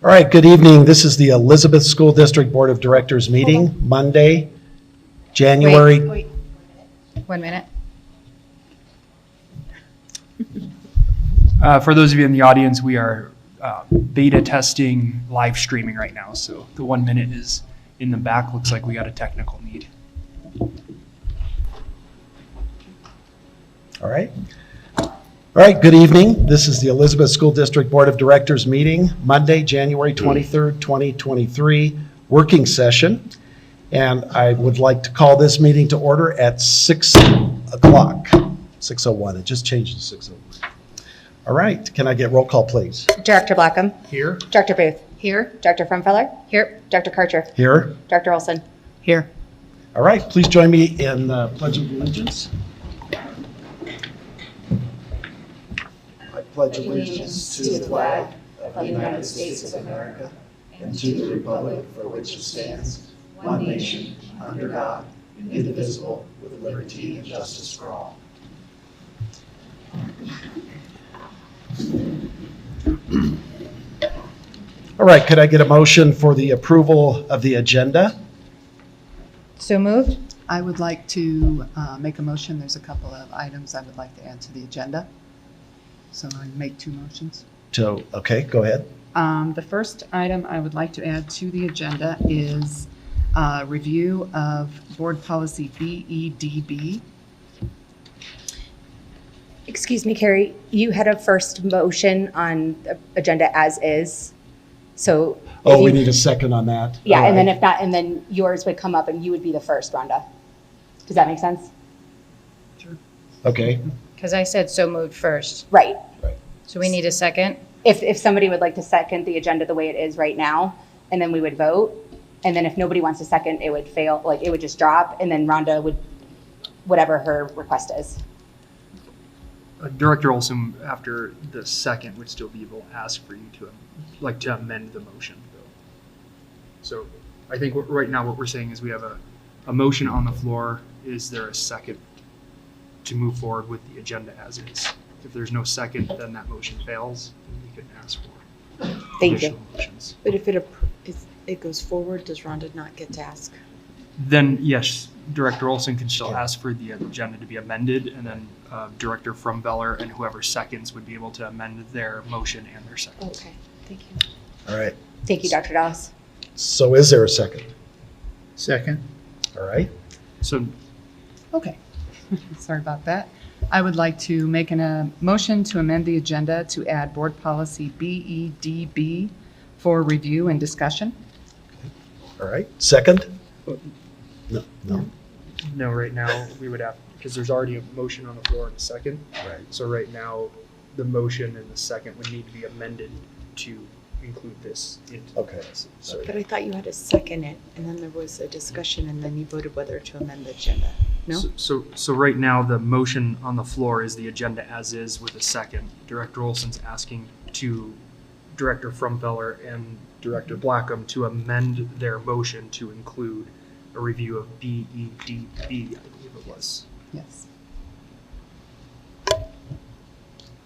All right, good evening. This is the Elizabeth School District Board of Directors meeting, Monday, January. Wait. 1 minute. For those of you in the audience, we are beta testing live streaming right now. So the 1 minute is in the back. Looks like we got a technical need. All right. All right, good evening. This is the Elizabeth School District Board of Directors meeting, Monday, January 23rd, 2023, working session. And I would like to call this meeting to order at 6 o'clock, 6:01. It just changed to 6:01. All right, can I get roll call, please? Director Blackham. Here. Dr. Booth. Here. Dr. Frumfeller. Here. Dr. Karcher. Here. Dr. Olson. Here. All right, please join me in the Pledge of Allegiance. I pledge allegiance to the flag of the United States of America and to the republic for which it stands, one nation, under God, indivisible, with liberty and justice for all. All right, could I get a motion for the approval of the agenda? So moved. I would like to make a motion. There's a couple of items I would like to add to the agenda. So I make two motions. Okay, go ahead. The first item I would like to add to the agenda is review of board policy BEDE. Excuse me, Carrie, you had a first motion on the agenda as is. So. Oh, we need a second on that? Yeah, All and then right. if not, and then yours would come up and you would be the first, Rhonda. Does that make sense? Okay, Because I said so moved first. Right. So we need a second. If somebody would like to second the agenda the way it is right now, and then we would vote. And then if nobody wants to second, it would fail, like it would just drop, and then Rhonda would, whatever her request is. Director Olson, after the second, would still be able to ask for you to amend the motion. So I think right now what we're saying is we have a motion on the floor. Is there a second to move forward with the agenda as is? If there's no second, then that motion fails, and we can ask for Thank you. additional motions. But if it goes forward, does Rhonda not get to ask? Then, yes, Director Olson can still ask for the agenda to be amended, and then Director Frumfeller and whoever seconds would be able to amend their motion and their second. Okay, thank you. all right. Thank you, Dr. Dallas. So is there a second? Second. All right. So Okay. Sorry about that. I would like to make a motion to amend the agenda to add board policy BEDB for review and discussion. All right. Second? No. no, right now we would have, because there's already a motion on the floor and a second. Right. So right now, the motion and the second would need to be amended to include this into Okay. this. So But I thought you had to second it, and then there was a discussion, and then you voted whether to amend the agenda. No? So right now, the motion on the floor is the agenda as is with a second. Director Olson's asking to Director Frumfeller and Director Blackham to amend their motion to include a review of BEDB, I believe it was. Yes.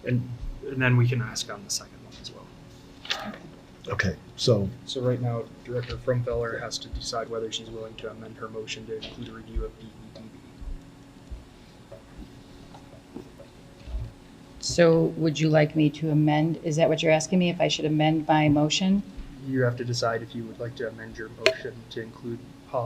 And then we can ask on the second one as well. Okay. So, So right now, Director Frumfeller has to decide whether she's willing to amend her motion to include a review of BEDB. So would you like me to amend? Is that what you're asking me? If I should amend my motion? You have to decide if you would like to amend your motion to include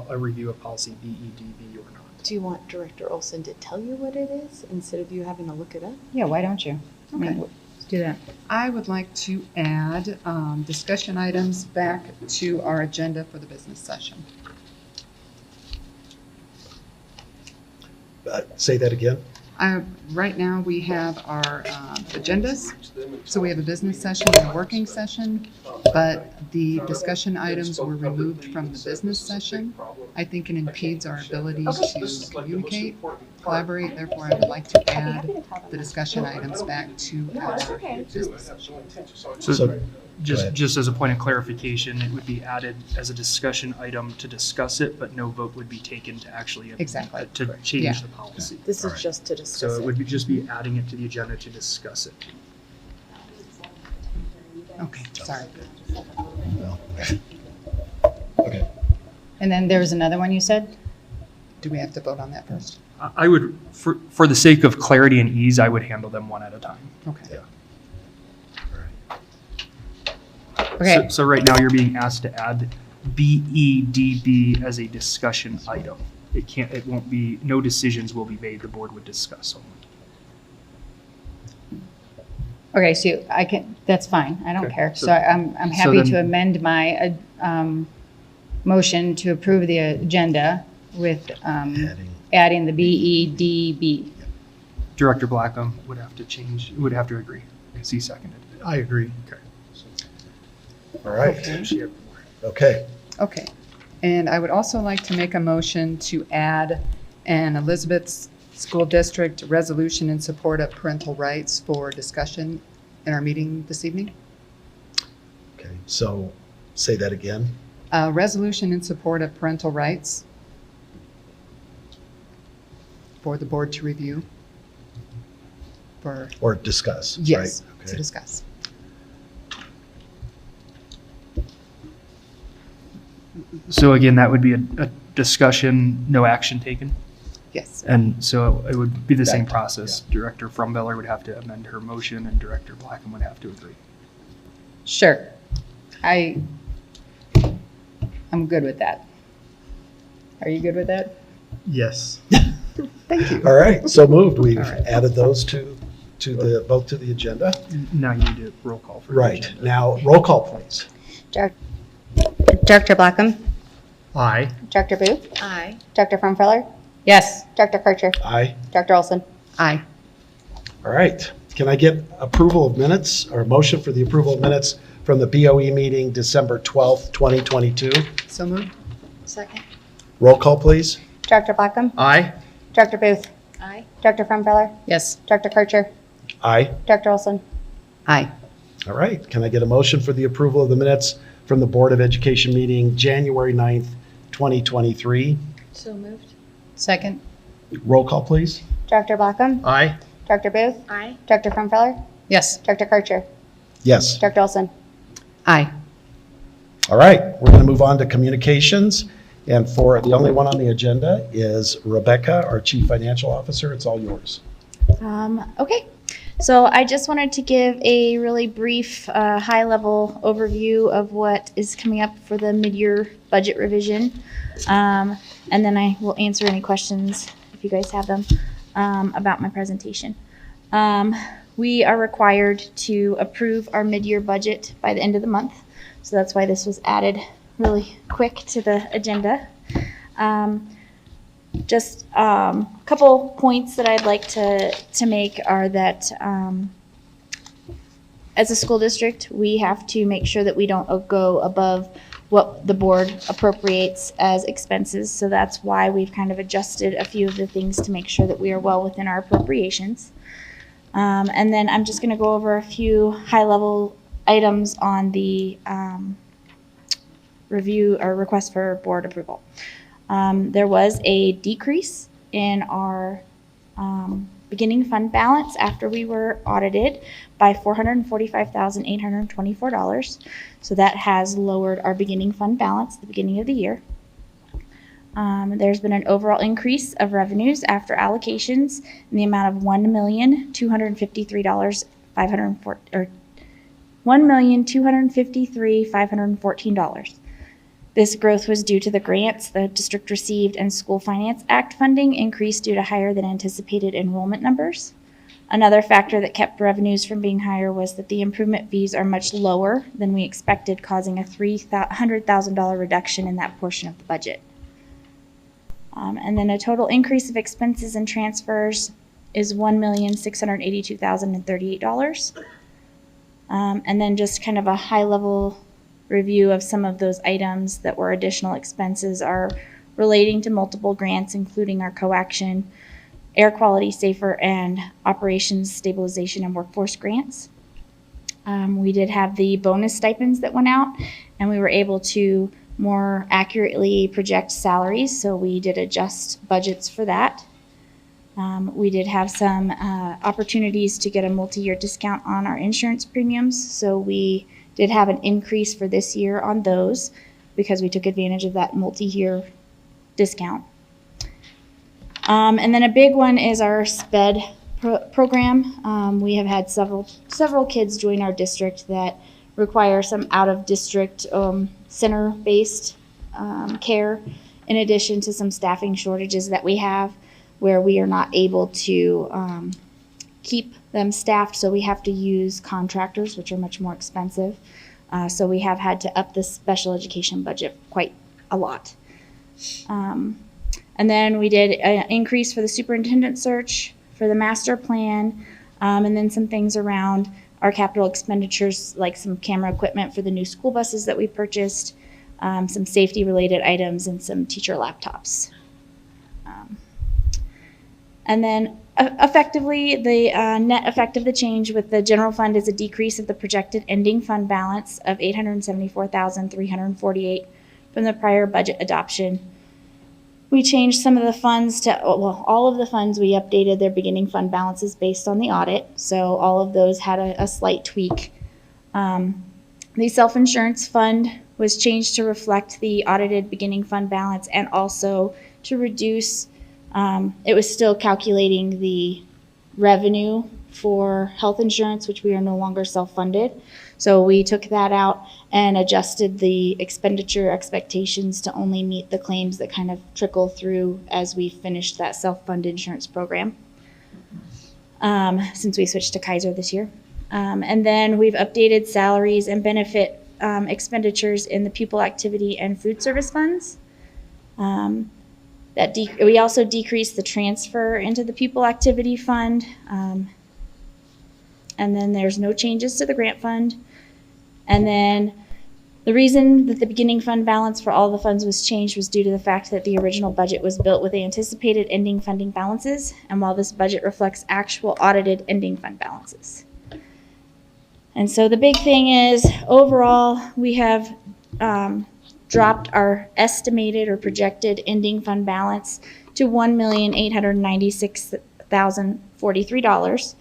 a review of policy BEDB or not. Do you want Director Olson to tell you what it is instead of you having to look it up? Yeah, why don't you? I mean, Okay. let's do that. I would like to add discussion items back to our agenda for the business session. say that again? Right now, we have our agendas. So we have a business session and a working session, but the discussion items were removed from the business session. I think it impedes our ability to communicate, collaborate. Therefore, I would like to add the discussion items back to our business session. So, Just as a point of clarification, it would be added as a discussion item to discuss it, but no vote would be taken to actually Exactly. to Yeah. change the policy. This is Alright. just to discuss So it it. would just be adding it to the agenda to discuss it. Okay, sorry. Well, okay. And then there was another one you said? Do we have to vote on that first? I would, for the sake of clarity and ease, I would handle them one at a time. Okay. Okay, So right now, you're being asked to add BEDB as a discussion item. It won't be, no decisions will be made, the board would discuss only. okay, so I can, that's fine, I don't Okay, care. so- So I'm so happy then- to amend my motion to approve the agenda with adding the BEDB. Director Blackham would have to change, would have to agree, because he seconded it. I agree. Okay. All right. Okay. Okay. Okay. And I would also like to make a motion to add an Elizabeth School District resolution in support of parental rights for discussion in our meeting this evening. Okay. So say that again. A resolution in support of parental rights for the board to review. For, Or discuss, right? yes, to Okay. discuss. So again, that would be a discussion, no action taken? Yes. And so it would be the same Right, process. Director Frumbeller would have to amend her motion, and Director Blackham would have to agree. Sure. I'm good with that. Are you good with that? Yes. Thank you. All right. So moved. We've All right. added those to the, both to the agenda. Now you need to roll call for the Right. agenda. Now, roll call, please. Director Blackham, Aye. Director Booth, Aye. Director Frumfeller, Yes. Director Kircher, Aye. Director Olson. Aye. All right. Can I get approval of minutes or a motion for the approval of minutes from the BOE meeting December 12th, 2022? So moved. Second. Roll call, please. Director Blackham, Aye. Director Booth, Aye. Director Frumfeller, Yes. Director Kircher, Aye. Director Olson. Aye. All right. Can I get a motion for the approval of the minutes from the Board of Education meeting January 9th, 2023? So moved. Second? Roll call, please. Director Blackham, Aye. Director Booth, Aye. Director Frumfeller, Yes. Director Kircher, Yes. Director Olson. Aye. All right. We're going to move on to communications. And for the only one on the agenda is Rebecca, our Chief Financial Officer. It's all yours. Okay, so I just wanted to give a really brief, high-level overview of what is coming up for the mid-year budget revision. And then I will answer any questions, if you guys have them, about my presentation. We are required to approve our mid-year budget by the end of the month, so that's why this was added really quick to the agenda. Just a couple points that I'd like to make are that as a school district, we have to make sure that we don't go above what the board appropriates as expenses. So that's why we've kind of adjusted a few of the things to make sure that we are well within our appropriations. And then I'm just going to go over a few high-level items on the review or request for board approval. There was a decrease in our beginning fund balance after we were audited by $445,824. So that has lowered our beginning fund balance at the beginning of the year. There's been an overall increase of revenues after allocations in the amount of $1,253,514. This growth was due to the grants the district received and School Finance Act funding increased due to higher than anticipated enrollment numbers. Another factor that kept revenues from being higher was that the improvement fees are much lower than we expected, causing a $300,000 reduction in that portion of the budget. And then a total increase of expenses and transfers is $1,682,038. And then just kind of a high-level review of some of those items that were additional expenses are relating to multiple grants, including our co-action, air quality safer, and operations stabilization and workforce grants. We did have the bonus stipends that went out, and we were able to more accurately project salaries, so we did adjust budgets for that. We did have some opportunities to get a multi-year discount on our insurance premiums, so we did have an increase for this year on those because we took advantage of that multi-year discount. And then a big one is our SPED program. We have had several kids join our district that require some out-of-district center-based care, in addition to some staffing shortages that we have where we are not able to keep them staffed, so we have to use contractors, which are much more expensive. So we have had to up the special education budget quite a lot. And then we did an increase for the superintendent search, for the master plan, and then some things around our capital expenditures, like some camera equipment for the new school buses that we purchased, some safety-related items, and some teacher laptops. And then effectively, the net effect of the change with the general fund is a decrease of the projected ending fund balance of $874,348 from the prior budget adoption. We changed some of the funds to, well, all of the funds, we updated their beginning fund balances based on the audit. So all of those had a slight tweak. The self-insurance fund was changed to reflect the audited beginning fund balance and also to reduce, it was still calculating the revenue for health insurance, which we are no longer self-funded. So we took that out and adjusted the expenditure expectations to only meet the claims that kind of trickle through as we finished that self-funded insurance program, since we switched to Kaiser this year. And then we've updated salaries and benefit expenditures in the pupil activity and food service funds. We also decreased the transfer into the pupil activity fund. And then there's no changes to the grant fund. And then the reason that the beginning fund balance for all the funds was changed was due to the fact that the original budget was built with anticipated ending funding balances, and while this budget reflects actual audited ending fund balances. And so the big thing is, overall, we have dropped our estimated or projected ending fund balance to $1,896,043.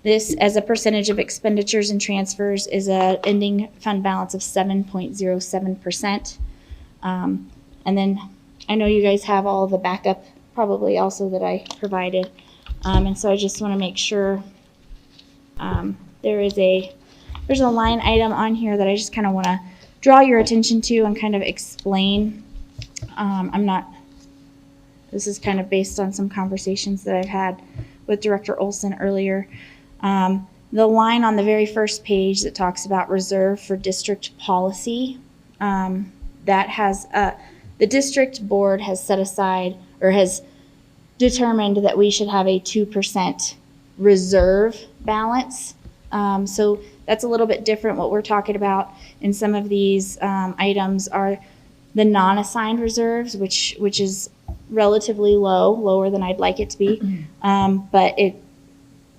This, as a percentage of expenditures and transfers, is a ending fund balance of 7.07%. And then I know you guys have all the backup probably also that I provided. And so I just want to make sure there's a line item on here that I just kind of want to draw your attention to and kind of explain. This is kind of based on some conversations that I've had with Director Olson earlier. The line on the very first page that talks about reserve for district policy, that has, the district board has set aside or has determined that we should have a 2% reserve balance. So that's a little bit different. What we're talking about in some of these items are the non-assigned reserves, which is relatively lower than I'd like it to be. But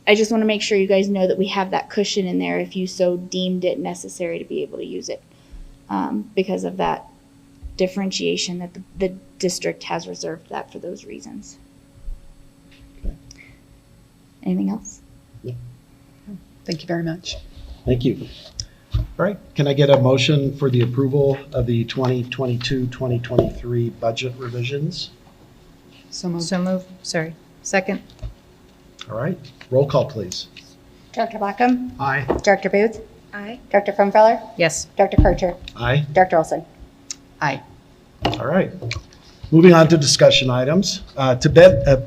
I just want to make sure you guys know that we have that cushion in there if you so deemed it necessary to be able to use it, because of that differentiation that the district has reserved that for those reasons. Okay. Anything else? Thank you very much. Thank you. All right, can I get a motion for the approval of the 2022-2023 budget revisions? So moved. So move, sorry. Second. All right, roll call, please. Director Blackham? Aye. Director Booth? Aye. Director Frumfeller? Yes. Dr. Karcher? Aye. Dr. Olson? Aye. All right. Moving on to discussion items. To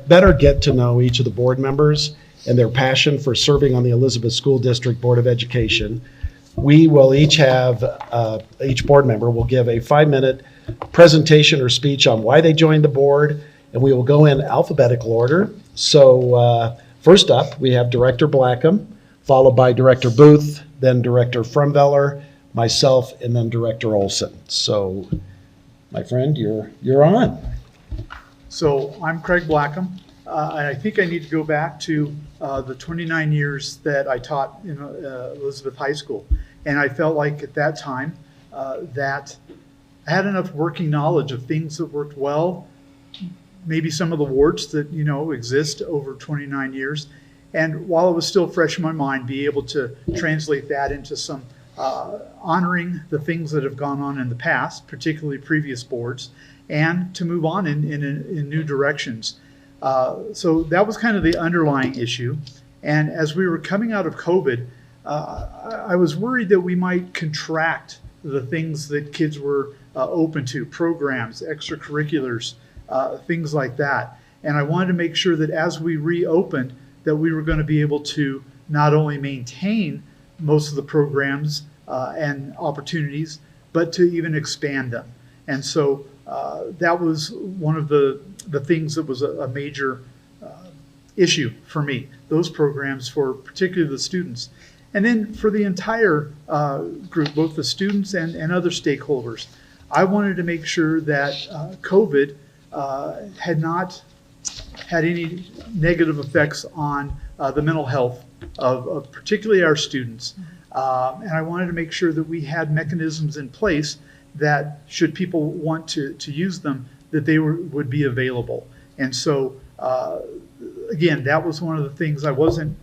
better get to know each of the board members and their passion for serving on the Elizabeth School District Board of Education, we will each board member will give a 5-minute presentation or speech on why they joined the board, and we will go in alphabetical order. So first up, we have Director Blackham, followed by Director Booth, then Director Frumfeller, myself, and then Director Olson. So, my friend, you're on. So I'm Craig Blackham. I think I need to go back to the 29 years that I taught in Elizabeth High School. And I felt like at that time that I had enough working knowledge of things that worked well, maybe some of the warts that, exist over 29 years. And while it was still fresh in my mind, be able to translate that into some honoring the things that have gone on in the past, particularly previous boards, and to move on in new directions. So that was kind of the underlying issue. And as we were coming out of COVID, I was worried that we might contract the things that kids were open to, programs, extracurriculars, things like that. And I wanted to make sure that as we reopened, that we were going to be able to not only maintain most of the programs and opportunities, but to even expand them. And so that was one of the things that was a major issue for me, those programs for particularly the students. And then for the entire group, both the students and other stakeholders, I wanted to make sure that COVID had not had any negative effects on the mental health of particularly our students. And I wanted to make sure that we had mechanisms in place that should people want to use them, that they would be available. And so, again, that was one of the things I wasn't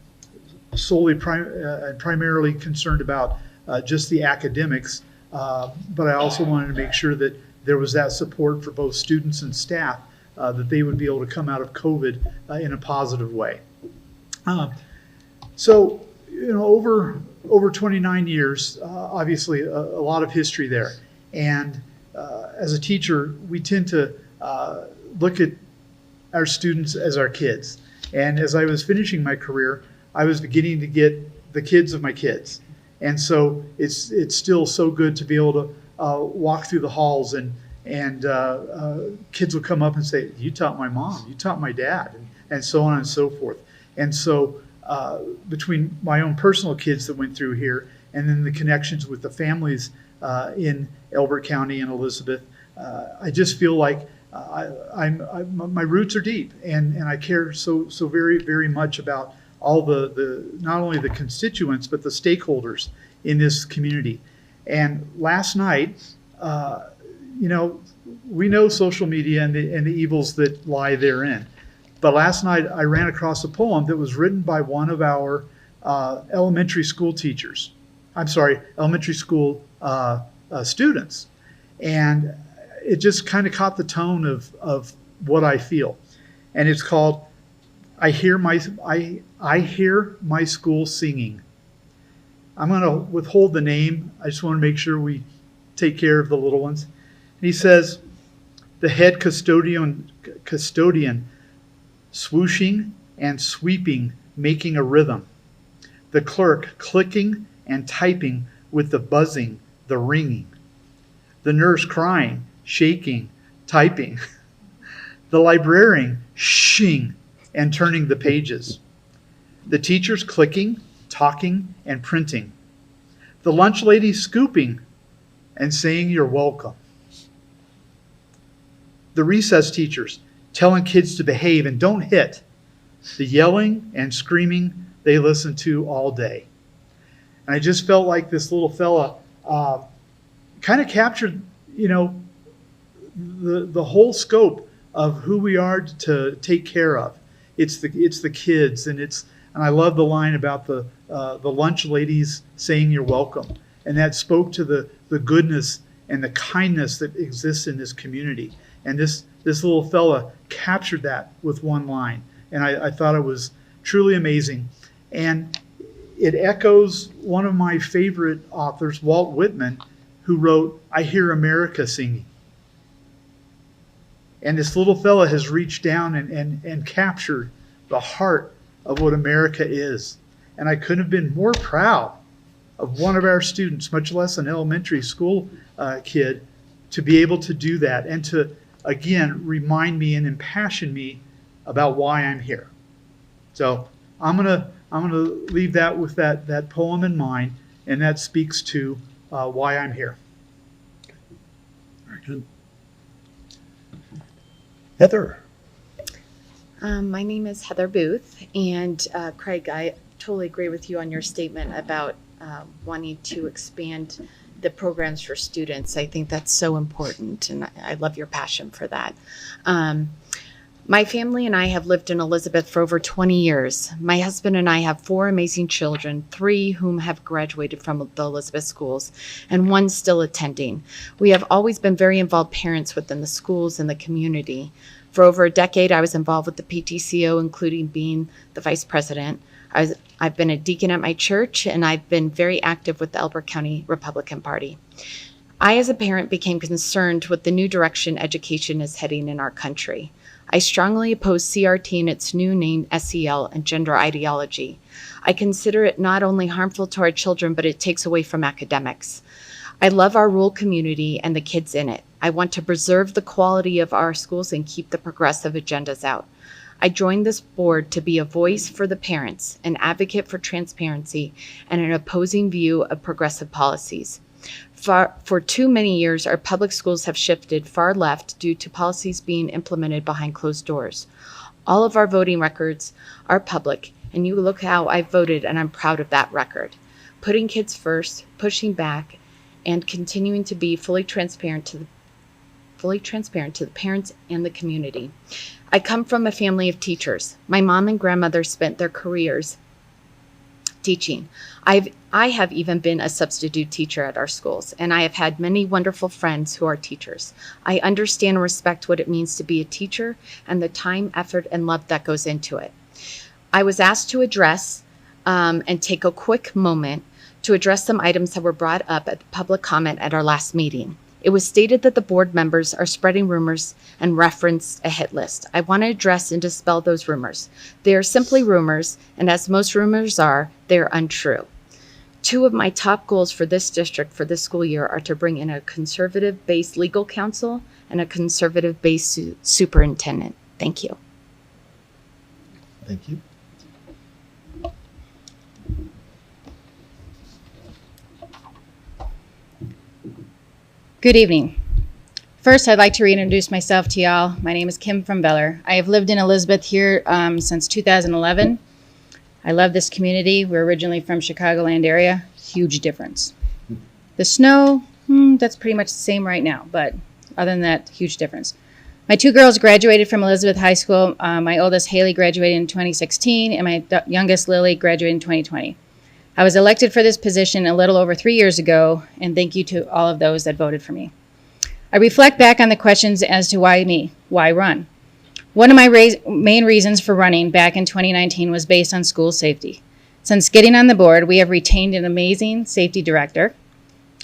solely primarily concerned about just the academics, but I also wanted to make sure that there was that support for both students and staff, that they would be able to come out of COVID in a positive way. So, you know, over 29 years, obviously a lot of history there. And as a teacher, we tend to look at our students as our kids. And as I was finishing my career, I was beginning to get the kids of my kids. And so it's still so good to be able to walk through the halls and kids will come up and say, "You taught my mom, you taught my dad," and so on and so forth. And so between my own personal kids that went through here and then the connections with the families in Elbert County and Elizabeth, I just feel like my roots are deep, and I care so very, very much about all the not only the constituents but the stakeholders in this community. And last night, you know, we know social media and the evils that lie therein. But last night I ran across a poem that was written by one of our elementary school teachers. I'm sorry, elementary school students. And it just kind of caught the tone of what I feel. And it's called, I hear my school singing. I'm going to withhold the name. I just want to make sure we take care of the little ones. And he says, the head custodian swooshing and sweeping, making a rhythm. The clerk clicking and typing with the buzzing, the ringing. The nurse crying, shaking, typing. The librarian shing and turning the pages. The teachers clicking, talking, and printing. The lunch lady scooping and saying you're welcome. The recess teachers telling kids to behave and don't hit. The yelling and screaming they listen to all day. And I just felt like this little fella kind of captured, you know, the whole scope of who we are to take care of. It's the kids, and I love the line about the lunch ladies saying you're welcome, and that spoke to the goodness and the kindness that exists in this community. And this little fella captured that with one line, and I thought it was truly amazing. And it echoes one of my favorite authors, Walt Whitman, who wrote, I Hear America Singing. And this little fella has reached down and captured the heart of what America is. And I couldn't have been more proud of one of our students, much less an elementary school kid, to be able to do that and to, again, remind me and impassion me about why I'm here. So I'm gonna leave that with that poem in mind, and that speaks to why I'm here. Very good. Heather. My name is Heather Booth, and Craig, I totally agree with you on your statement about wanting to expand the programs for students. I think that's so important, and I love your passion for that. My family and I have lived in Elizabeth for over 20 years. My husband and I have 4 amazing children, 3 whom have graduated from the Elizabeth schools, and 1 still attending. We have always been very involved parents within the schools and the community. For over a decade, I was involved with the PTCO, including being the vice president. I've been a deacon at my church, and I've been very active with the Elbert County Republican Party. I, as a parent, became concerned with the new direction education is heading in our country. I strongly oppose CRT and its new name SEL and gender ideology. I consider it not only harmful to our children, but it takes away from academics. I love our rural community and the kids in it. I want to preserve the quality of our schools and keep the progressive agendas out. I joined this board to be a voice for the parents, an advocate for transparency, and an opposing view of progressive policies. For too many years, our public schools have shifted far left due to policies being implemented behind closed doors. All of our voting records are public, and you look how I voted, and I'm proud of that record. Putting kids first, pushing back, and continuing to be fully transparent to the parents and the community. I come from a family of teachers. My mom and grandmother spent their careers teaching. I have even been a substitute teacher at our schools, and I have had many wonderful friends who are teachers. I understand and respect what it means to be a teacher and the time, effort, and love that goes into it. I was asked to address and take a quick moment to address some items that were brought up at the public comment at our last meeting. It was stated that the board members are spreading rumors and referenced a hit list. I want to address and dispel those rumors. They are simply rumors, and as most rumors are, they are untrue. 2 of my top goals for this district for this school year are to bring in a conservative-based legal counsel and a conservative-based superintendent. Thank you. Thank you. Good evening. First, I'd like to reintroduce myself to y'all. My name is Kim from Beller. I have lived in Elizabeth here since 2011. I love this community. We're originally from Chicagoland area. Huge difference. The snow, that's pretty much the same right now, but other than that, huge difference. My 2 girls graduated from Elizabeth High School. My oldest, Haley, graduated in 2016, and my youngest, Lily, graduated in 2020. I was elected for this position a little over 3 years ago, and thank you to all of those that voted for me. I reflect back on the questions as to why me, why run. One of my main reasons for running back in 2019 was based on school safety. Since getting on the board, we have retained an amazing safety director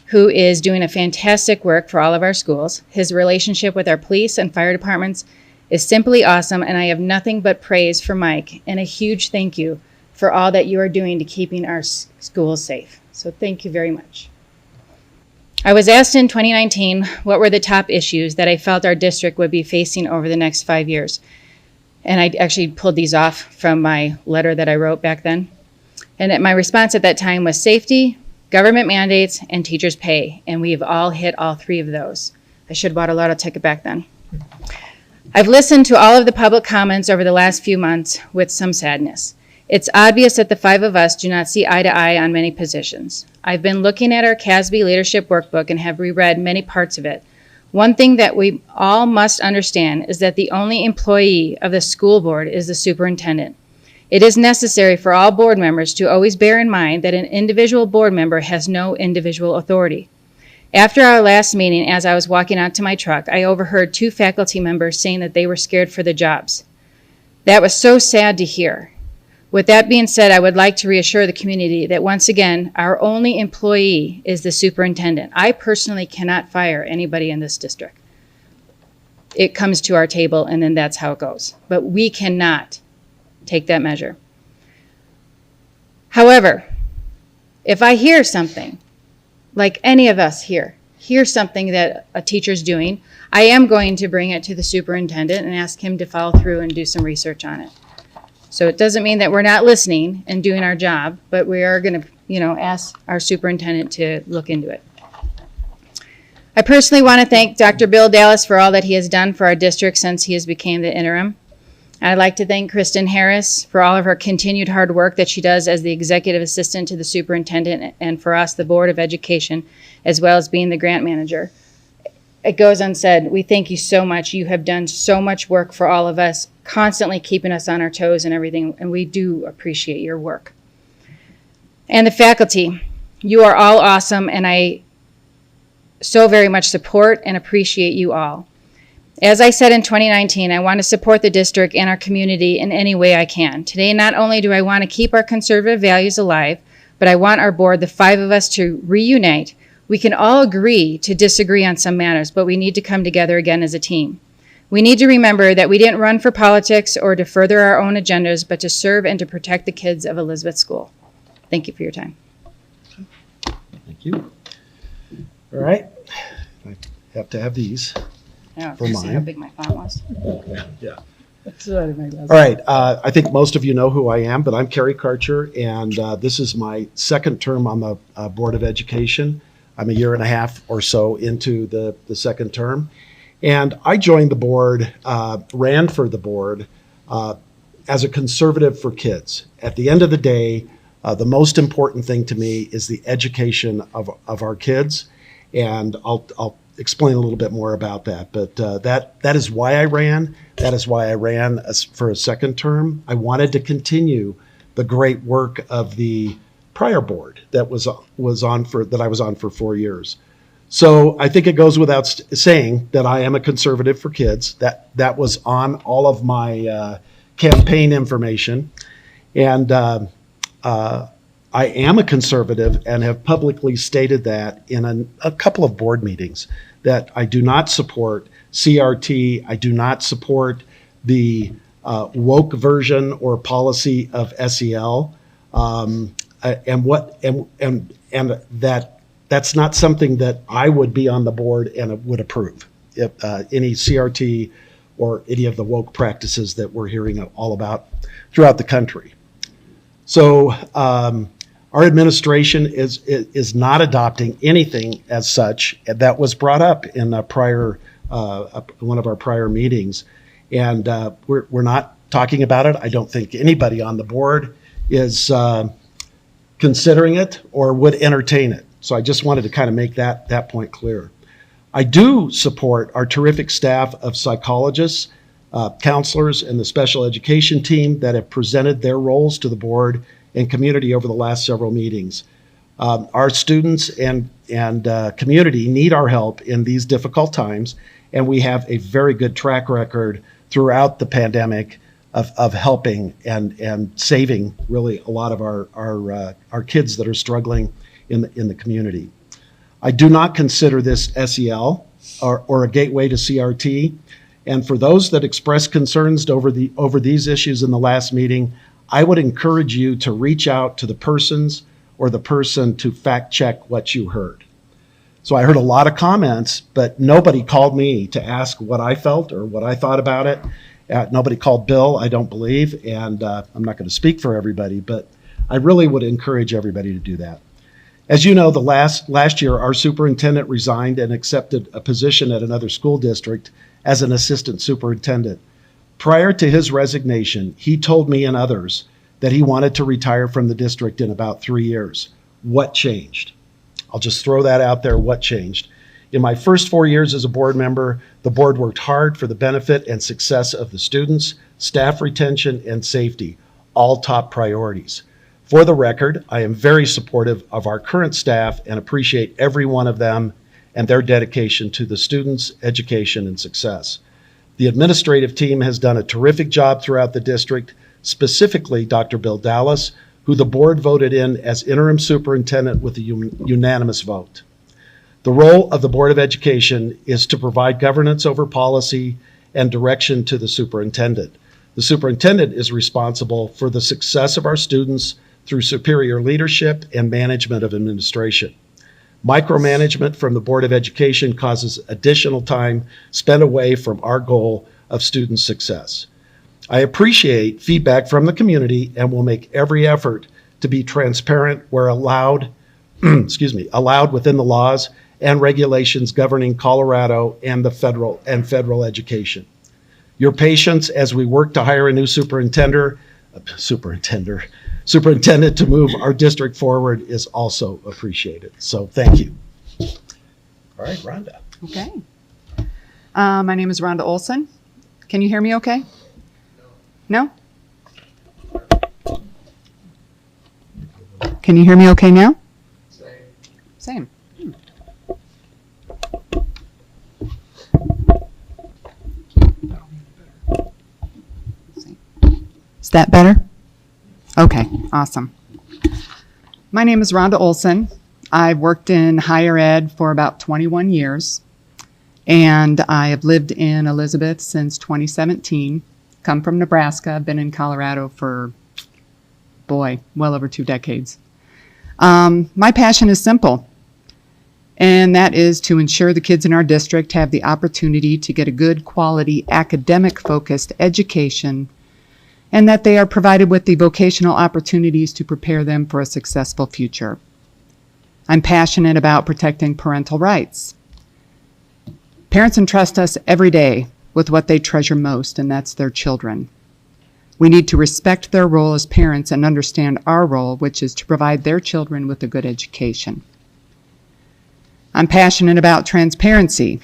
who is doing a fantastic work for all of our schools. His relationship with our police and fire departments is simply awesome, and I have nothing but praise for Mike and a huge thank you for all that you are doing to keeping our schools safe. So thank you very much. I was asked in 2019 what were the top issues that I felt our district would be facing over the next 5 years. And I actually pulled these off from my letter that I wrote back then. And my response at that time was safety, government mandates, and teachers' pay. And we've all hit all 3 of those. I should have bought a lotto ticket back then. I've listened to all of the public comments over the last few months with some sadness. It's obvious that the 5 of us do not see eye to eye on many positions. I've been looking at our CASB leadership workbook and have reread many parts of it. One thing that we all must understand is that the only employee of the school board is the superintendent. It is necessary for all board members to always bear in mind that an individual board member has no individual authority. After our last meeting, as I was walking out to my truck, I overheard 2 faculty members saying that they were scared for the jobs. That was so sad to hear. With that being said, I would like to reassure the community that once again, our only employee is the superintendent. I personally cannot fire anybody in this district. It comes to our table and then that's how it goes. But we cannot take that measure. However, if I hear something, like any of us here, hear something that a teacher's doing, I am going to bring it to the superintendent and ask him to follow through and do some research on it. So it doesn't mean that we're not listening and doing our job, but we are going to, ask our superintendent to look into it. I personally want to thank Dr. Bill Dallas for all that he has done for our district since he has become the interim. I'd like to thank Kristen Harris for all of her continued hard work that she does as the executive assistant to the superintendent and for us, the Board of Education, as well as being the grant manager. it goes unsaid. We thank you so much. You have done so much work for all of us, constantly keeping us on our toes and everything, and we do appreciate your work. And the faculty, you are all awesome, and I so very much support and appreciate you all. As I said in 2019, I want to support the district and our community in any way I can. Today, not only do I want to keep our conservative values alive, but I want our board, the 5 of us, to reunite. We can all agree to disagree on some matters, but we need to come together again as a team. We need to remember that we didn't run for politics or to further our own agendas, but to serve and to protect the kids of Elizabeth School. Thank you for your time. Thank you. All right. I have to have these. I don't For see how mine. big my font was. Yeah. That's what I made last. All right. I think most of you know who I am, but I'm Kerry Karcher, and this is my second term on the Board of Education. I'm a year and a half or so into the second term. And I joined the board, ran for the board as a conservative for kids. At the end of the day, the most important thing to me is the education of our kids. And I'll explain a little bit more about that. But that is why I ran. That is why I ran for a second term. I wanted to continue the great work of the prior board that I was on for 4 years. So I think it goes without saying that I am a conservative for kids. That was on all of my campaign information. And I am a conservative and have publicly stated that in a couple of board meetings, that I do not support CRT. I do not support the woke version or policy of SEL. That's not something that I would be on the board and would approve. If, any CRT or any of the woke practices that we're hearing all about throughout the country. So our administration is not adopting anything as such that was brought up in a prior one of our prior meetings, and we're not talking about it. I don't think anybody on the board is considering it or would entertain it. So I just wanted to kind of make that point clear. I do support our terrific staff of psychologists, counselors, and the special education team that have presented their roles to the board and community over the last several meetings. Our students and community need our help in these difficult times, and we have a very good track record throughout the pandemic of helping and saving really a lot of our kids that are struggling in the community. I do not consider this SEL or a gateway to CRT. And for those that expressed concerns over these issues in the last meeting, I would encourage you to reach out to the persons or the person to fact check what you heard. So I heard a lot of comments, but nobody called me to ask what I felt or what I thought about it. Nobody called Bill, I don't believe, and I'm not going to speak for everybody, but I really would encourage everybody to do that. As you know, the last year, our superintendent resigned and accepted a position at another school district as an assistant superintendent. Prior to his resignation, he told me and others that he wanted to retire from the district in about 3 years. What changed? I'll just throw that out there. What changed? In my first 4 years as a board member, the board worked hard for the benefit and success of the students, staff retention, and safety, all top priorities. For the record, I am very supportive of our current staff and appreciate every one of them and their dedication to the students' education and success. The administrative team has done a terrific job throughout the district, specifically Dr. Bill Dallas, who the board voted in as interim superintendent with a unanimous vote. The role of the Board of Education is to provide governance over policy and direction to the superintendent. The superintendent is responsible for the success of our students through superior leadership and management of administration. Micromanagement from the Board of Education causes additional time spent away from our goal of student success. I appreciate feedback from the community and will make every effort to be transparent where allowed, allowed within the laws and regulations governing Colorado and the federal education. Your patience as we work to hire a new superintendent to move our district forward is also appreciated. So thank you. All right, Rhonda. Okay. My name is Rhonda Olson. Can you hear me okay? No? Can you hear me okay now? Same. Is that better? Okay, awesome. My name is Rhonda Olson. I've worked in higher ed for about 21 years, and I have lived in Elizabeth since 2017. Come from Nebraska, been in Colorado for, well over 2 decades. My passion is simple, and that is to ensure the kids in our district have the opportunity to get a good quality academic-focused education, and that they are provided with the vocational opportunities to prepare them for a successful future. I'm passionate about protecting parental rights. Parents entrust us every day with what they treasure most, and that's their children. We need to respect their role as parents and understand our role, which is to provide their children with a good education. I'm passionate about transparency.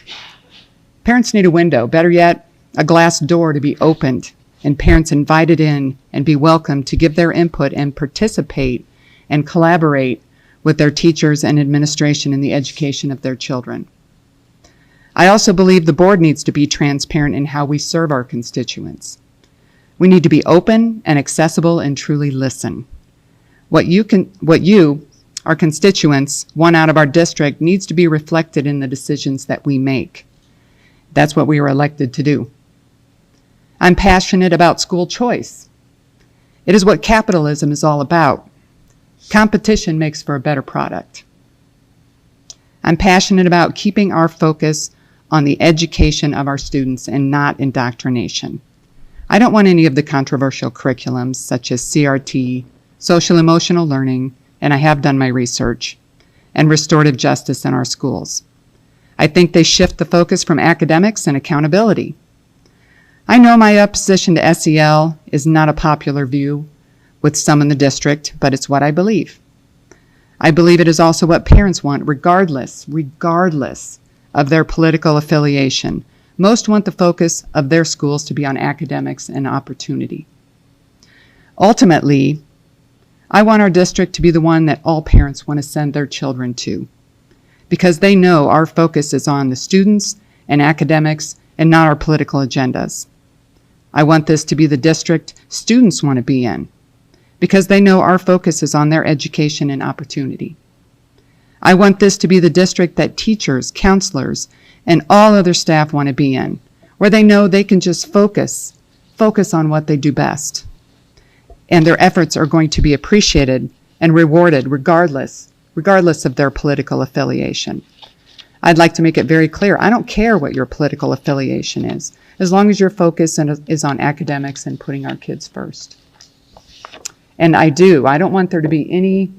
Parents need a window, better yet, a glass door to be opened, and parents invited in and be welcome to give their input and participate and collaborate with their teachers and administration in the education of their children. I also believe the board needs to be transparent in how we serve our constituents. We need to be open and accessible and truly listen. What you, our constituents, want out of our district needs to be reflected in the decisions that we make. That's what we were elected to do. I'm passionate about school choice. It is what capitalism is all about. Competition makes for a better product. I'm passionate about keeping our focus on the education of our students and not indoctrination. I don't want any of the controversial curriculums such as CRT, social emotional learning, and I have done my research, and restorative justice in our schools. I think they shift the focus from academics and accountability. I know my opposition to SEL is not a popular view with some in the district, but it's what I believe. I believe it is also what parents want, regardless of their political affiliation. Most want the focus of their schools to be on academics and opportunity. Ultimately, I want our district to be the one that all parents want to send their children to, because they know our focus is on the students and academics and not our political agendas. I want this to be the district students want to be in, because they know our focus is on their education and opportunity. I want this to be the district that teachers, counselors, and all other staff want to be in, where they know they can just focus on what they do best. And their efforts are going to be appreciated and rewarded regardless of their political affiliation. I'd like to make it very clear, I don't care what your political affiliation is, as long as your focus is on academics and putting our kids first. And I don't want there to be any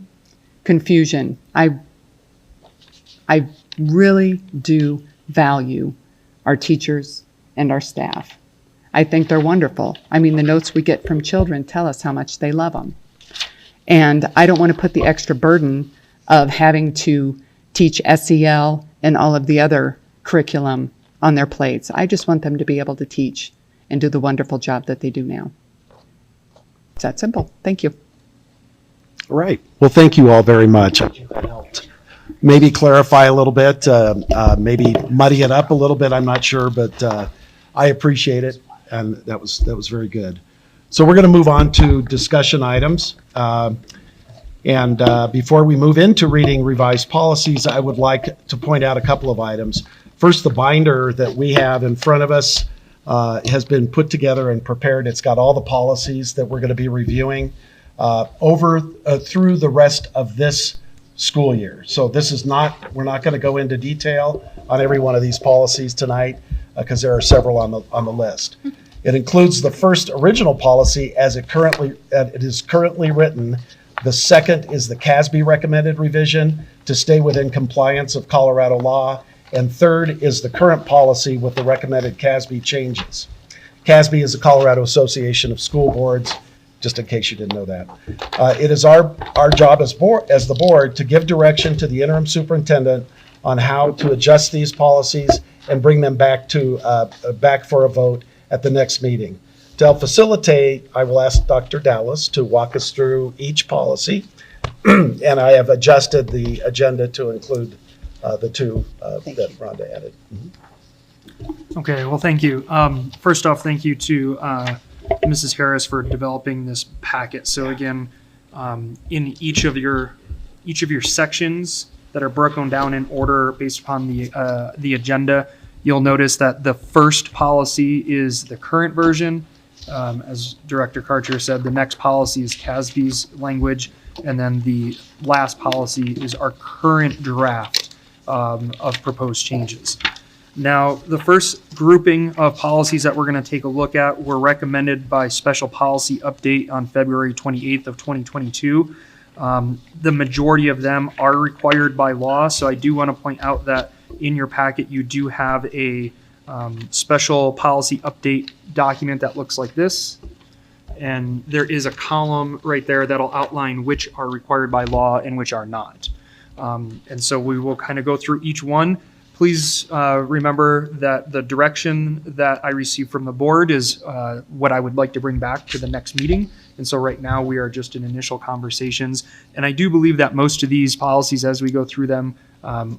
confusion. I really do value our teachers and our staff. I think they're wonderful. I mean, the notes we get from children tell us how much they love them. And I don't want to put the extra burden of having to teach SEL and all of the other curriculum on their plates. I just want them to be able to teach and do the wonderful job that they do now. It's that simple. Thank you. All right. Well, thank you all very much. I think that helped maybe clarify a little bit, maybe muddy it up a little bit. I'm not sure, but I appreciate it, and that was very good. So we're going to move on to discussion items. And before we move into reading revised policies, I would like to point out a couple of items. First, the binder that we have in front of us has been put together and prepared. It's got all the policies that we're going to be reviewing through the rest of this school year. So we're not going to go into detail on every one of these policies tonight because there are several on the list. It includes the first original policy as it is currently written. The second is the CASB recommended revision to stay within compliance of Colorado law. And third is the current policy with the recommended CASB changes. CASB is the Colorado Association of School Boards, just in case you didn't know that. It is our job as the board to give direction to the interim superintendent on how to adjust these policies and bring them back for a vote at the next meeting. To help facilitate, I will ask Dr. Dallas to walk us through each policy. And I have adjusted the agenda to include the two that Rhonda added. Okay, well, thank you. First off, thank you to Mrs. Harris for developing this packet. So again, in each of your sections that are broken down in order based upon the agenda, you'll notice that the first policy is the current version. As Director Karcher said, the next policy is CASB's language, and then the last policy is our current draft of proposed changes. Now, the first grouping of policies that we're going to take a look at were recommended by Special Policy Update on February 28th of 2022. The majority of them are required by law, so I do want to point out that in your packet you do have a Special Policy Update document that looks like this. And there is a column right there that'll outline which are required by law and which are not. And so we will kind of go through each one. Please remember that the direction that I received from the board is what I would like to bring back to the next meeting. And so right now we are just in initial conversations. And I do believe that most of these policies, as we go through them,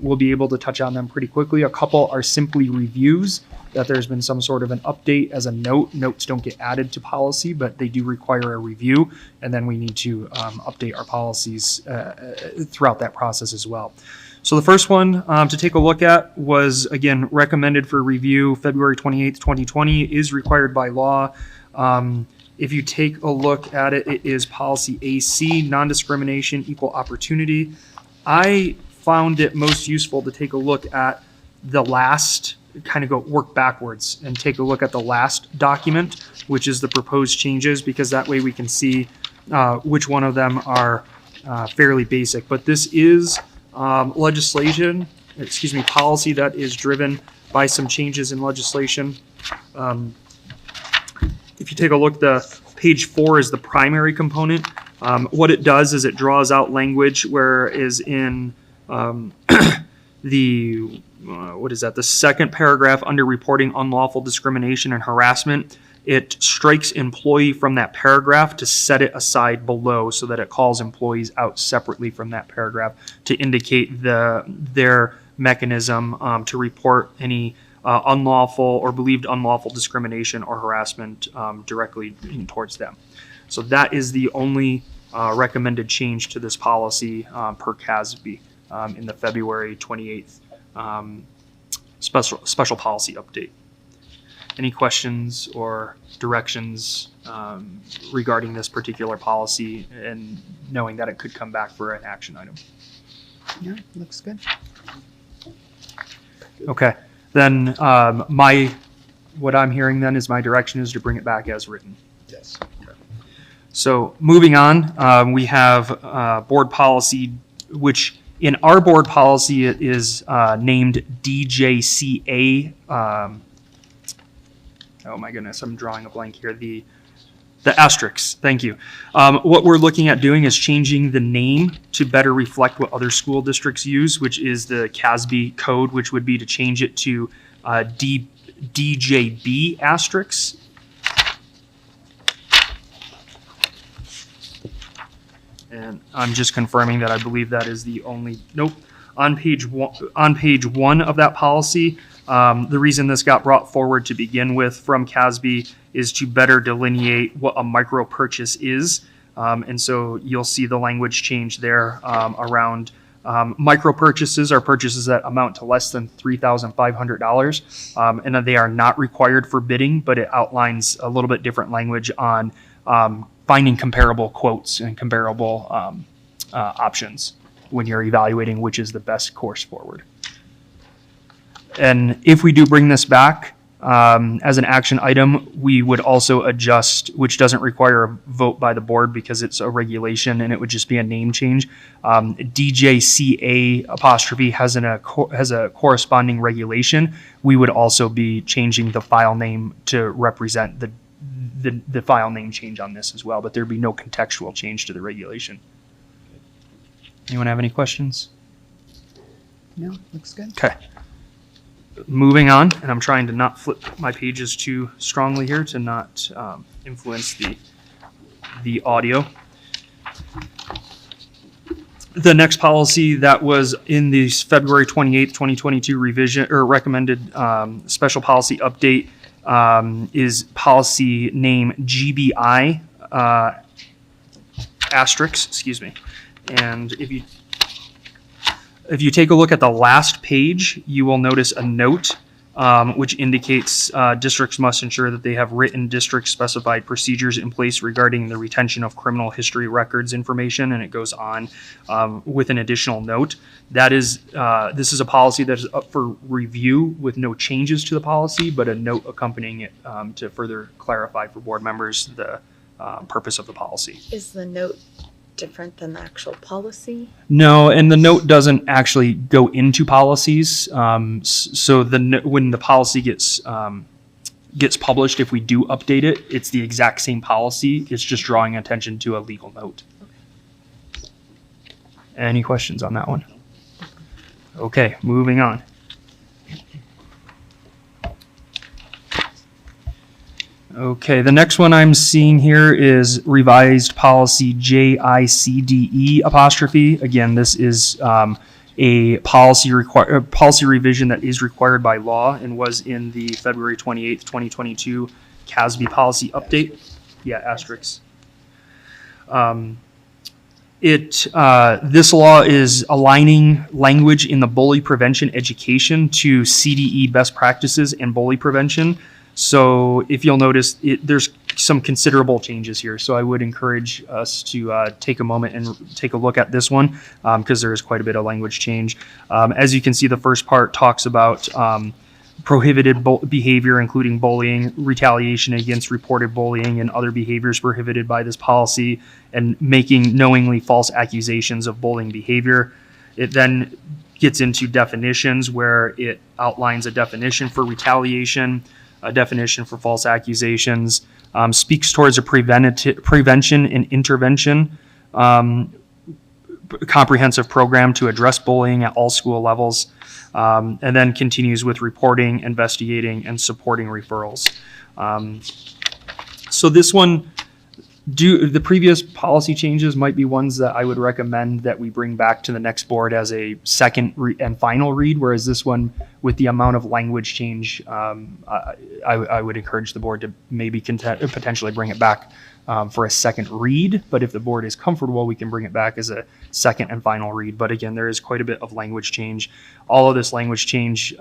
we'll be able to touch on them pretty quickly. A couple are simply reviews, that there's been some sort of an update as a note. Notes don't get added to policy, but they do require a review. And then we need to update our policies throughout that process as well. So the first one to take a look at was, again, recommended for review February 28th, 2020, is required by law. If you take a look at it, it is policy AC, non-discrimination, equal opportunity. I found it most useful to take a look at the last, kind of work backwards and take a look at the last document, which is the proposed changes, because that way we can see which one of them are fairly basic. But this is policy that is driven by some changes in legislation. If you take a look, the page 4 is the primary component. What it does is it draws out language where is in the second paragraph under reporting unlawful discrimination and harassment. It strikes employee from that paragraph to set it aside below so that it calls employees out separately from that paragraph to indicate their mechanism to report any unlawful or believed unlawful discrimination or harassment directly towards them. So that is the only recommended change to this policy per CASB in the February 28th special policy update. Any questions or directions regarding this particular policy and knowing that it could come back for an action item? No, looks good. Okay, then what I'm hearing then is my direction is to bring it back as written. Yes. Okay. So moving on, we have board policy, which in our board policy it is named DJCA. Oh my goodness, I'm drawing a blank here. The asterisks, thank you. What we're looking at doing is changing the name to better reflect what other school districts use, which is the CASB code, which would be to change it to DJB asterisks. And I'm just confirming that I believe that is the only, nope. On page one of that policy, the reason this got brought forward to begin with from CASB is to better delineate what a micro purchase is. And so you'll see the language change there around micro purchases are purchases that amount to less than $3,500. And that they are not required for bidding, but it outlines a little bit different language on finding comparable quotes and comparable options when you're evaluating which is the best course forward. And if we do bring this back as an action item, we would also adjust, which doesn't require a vote by the board because it's a regulation and it would just be a name change. DJCA apostrophe has a corresponding regulation. We would also be changing the file name to represent the file name change on this as well, but there'd be no contextual change to the regulation. Anyone have any questions? No, looks good. Okay. Moving on, and I'm trying to not flip my pages too strongly here to not influence the audio. The next policy that was in the February 28th, 2022 revision or recommended special policy update is policy name GBI asterisk, excuse me. And if you take a look at the last page, you will notice a note which indicates districts must ensure that they have written district-specified procedures in place regarding the retention of criminal history records information, and it goes on with an additional note. That is, this is a policy that is up for review with no changes to the policy, but a note accompanying it to further clarify for board members the purpose of the policy. Is the note different than the actual policy? No, and the note doesn't actually go into policies. So when the policy gets published, if we do update it, it's the exact same policy. It's just drawing attention to a legal note. Okay. Any questions on that one? Okay, moving on. Okay, the next one I'm seeing here is revised policy JICDE apostrophe. Again, this is a policy revision that is required by law and was in the February 28th, 2022 CASB policy update. Yeah, asterisks. This law is aligning language in the bully prevention education to CDE best practices and bully prevention. So if you'll notice, there's some considerable changes here. So I would encourage us to take a moment and take a look at this one because there is quite a bit of language change. As you can see, the first part talks about prohibited behavior, including bullying, retaliation against reported bullying, and other behaviors prohibited by this policy, and making knowingly false accusations of bullying behavior. It then gets into definitions where it outlines a definition for retaliation, a definition for false accusations, speaks towards a prevention and intervention comprehensive program to address bullying at all school levels, and then continues with reporting, investigating, and supporting referrals. So this one, the previous policy changes might be ones that I would recommend that we bring back to the next board as a second and final read, whereas this one, with the amount of language change, I would encourage the board to maybe potentially bring it back for a second read. But if the board is comfortable, we can bring it back as a second and final read. But again, there is quite a bit of language change. All of this language change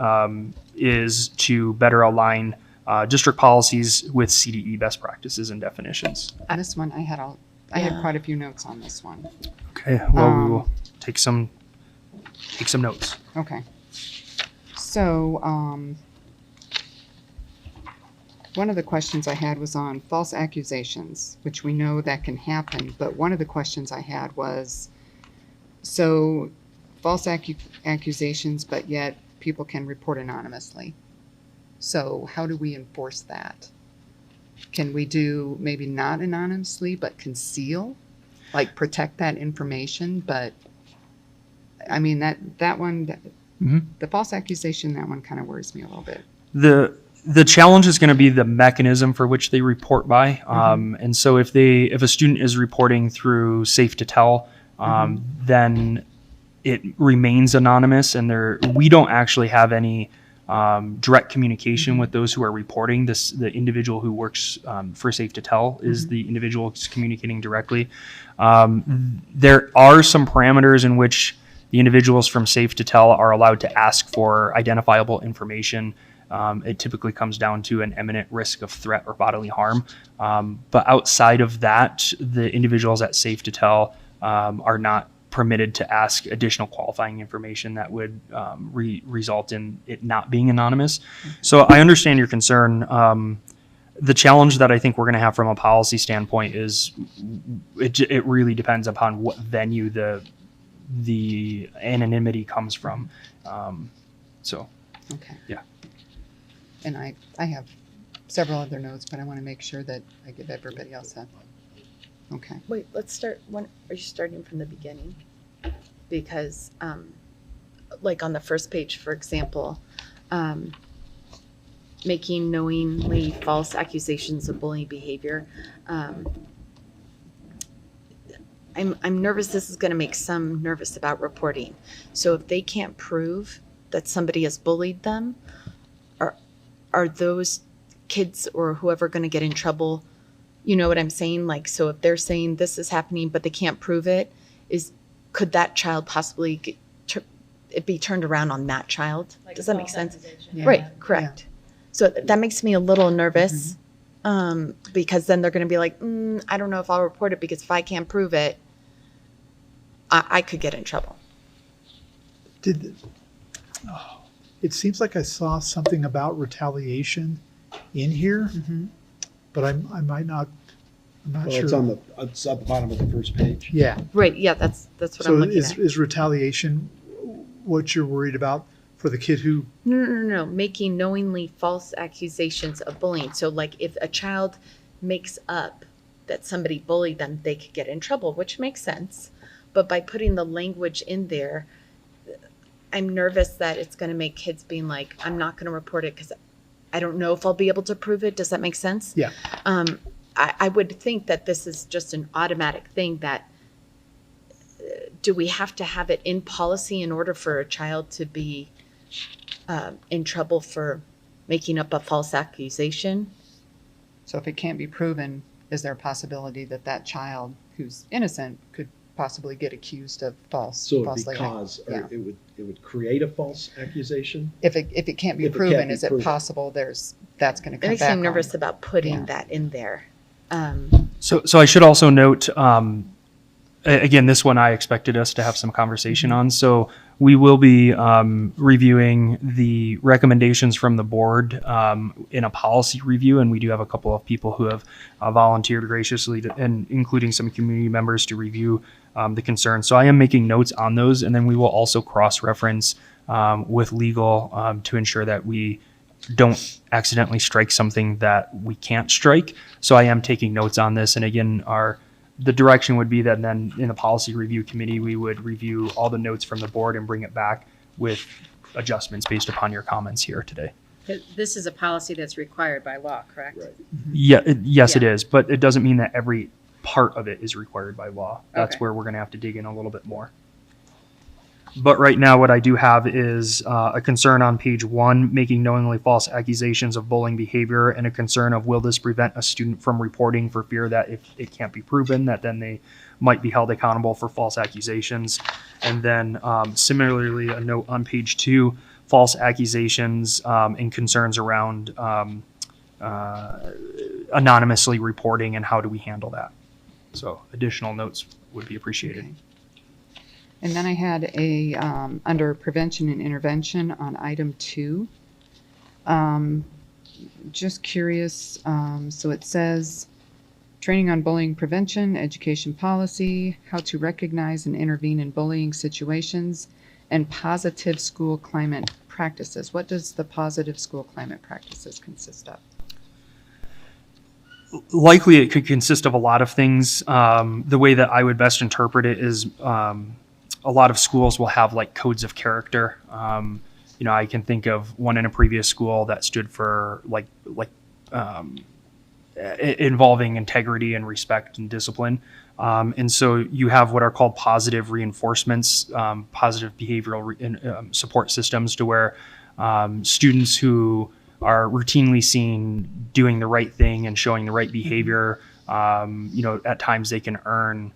is to better align district policies with CDE best practices and definitions. This one, I had quite a few notes on this one. Okay, well, we will take some notes. Okay. So, one of the questions I had was on false accusations, which we know that can happen, but one of the questions I had was, so false accusations, but yet people can report anonymously. So how do we enforce that? Can we do maybe not anonymously, but conceal, like protect that information? But I mean, that one, the false accusation, that one kind of worries me a little bit. The challenge is going to be the mechanism for which they report by. And so if a student is reporting through Safe to Tell, then it remains anonymous, and we don't actually have any direct communication with those who are reporting. The individual who works for Safe to Tell is the individual who's communicating directly. There are some parameters in which the individuals from Safe to Tell are allowed to ask for identifiable information. It typically comes down to an imminent risk of threat or bodily harm. But outside of that, the individuals at Safe to Tell are not permitted to ask additional qualifying information that would result in it not being anonymous. So I understand your concern. The challenge that I think we're going to have from a policy standpoint is it really depends upon what venue the anonymity comes from. Okay. Yeah. And I have several other notes, but I want to make sure that I give everybody else a. Okay. Wait, let's start. Are you starting from the beginning? Because like on the first page, for example, making knowingly false accusations of bullying behavior. I'm nervous this is going to make some nervous about reporting. So if they can't prove that somebody has bullied them, are those kids or whoever going to get in trouble? You know what I'm saying? Like, so if they're saying this is happening, but they can't prove it, could that child possibly it be turned around on that child? Does that make sense? Yeah. Right, correct. So that makes me a little nervous, because then they're going to be like, I don't know if I'll report it because if I can't prove it, I could get in trouble. It seems like I saw something about retaliation in here, but I might not, I'm not Well, sure. it's at the bottom of the first page. Yeah. Right, yeah, that's what I'm So looking at. is retaliation what you're worried about for the kid who, No. Making knowingly false accusations of bullying. So like if a child makes up that somebody bullied them, they could get in trouble, which makes sense. But by putting the language in there, I'm nervous that it's going to make kids being like, I'm not going to report it because I don't know if I'll be able to prove it. Does that make sense? yeah. I would think that this is just an automatic thing that do we have to have it in policy in order for a child to be in trouble for making up a false accusation? So if it can't be proven, is there a possibility that that child who's innocent could possibly get accused of So falsely? because Yeah. it would create a false accusation? If it can't be If it proven, can't be is it proven. possible that's going to It come makes back me nervous on? about putting Yeah. that in there. So I should also note, again, this one I expected us to have some conversation on. So we will be reviewing the recommendations from the board in a policy review, and we do have a couple of people who have volunteered graciously, and including some community members, to review the concerns. So I am making notes on those, and then we will also cross-reference with legal to ensure that we don't accidentally strike something that we can't strike. So I am taking notes on this, and again, the direction would be that then in the policy review committee, we would review all the notes from the board and bring it back with adjustments based upon your comments here today. This is a policy that's required by law, correct? Right. Yes, it Yeah. is, but it doesn't mean that every part of it is required by law. That's Okay. where we're going to have to dig in a little bit more. But right now, what I do have is a concern on page 1, making knowingly false accusations of bullying behavior, and a concern of, will this prevent a student from reporting for fear that if it can't be proven, that then they might be held accountable for false accusations. And then similarly, a note on page 2, false accusations and concerns around anonymously reporting and how do we handle that. So additional notes would be appreciated. Okay. And then I had under prevention and intervention on item 2. Just curious, so it says training on bullying prevention, education policy, how to recognize and intervene in bullying situations, and positive school climate practices. What does the positive school climate practices consist of? Likely it could consist of a lot of things. The way that I would best interpret it is a lot of schools will have like codes of character. I can think of one in a previous school that stood for involving integrity and respect and discipline. And so you have what are called positive reinforcements, positive behavioral support systems, to where students who are routinely seen doing the right thing and showing the right behavior, at times they can earn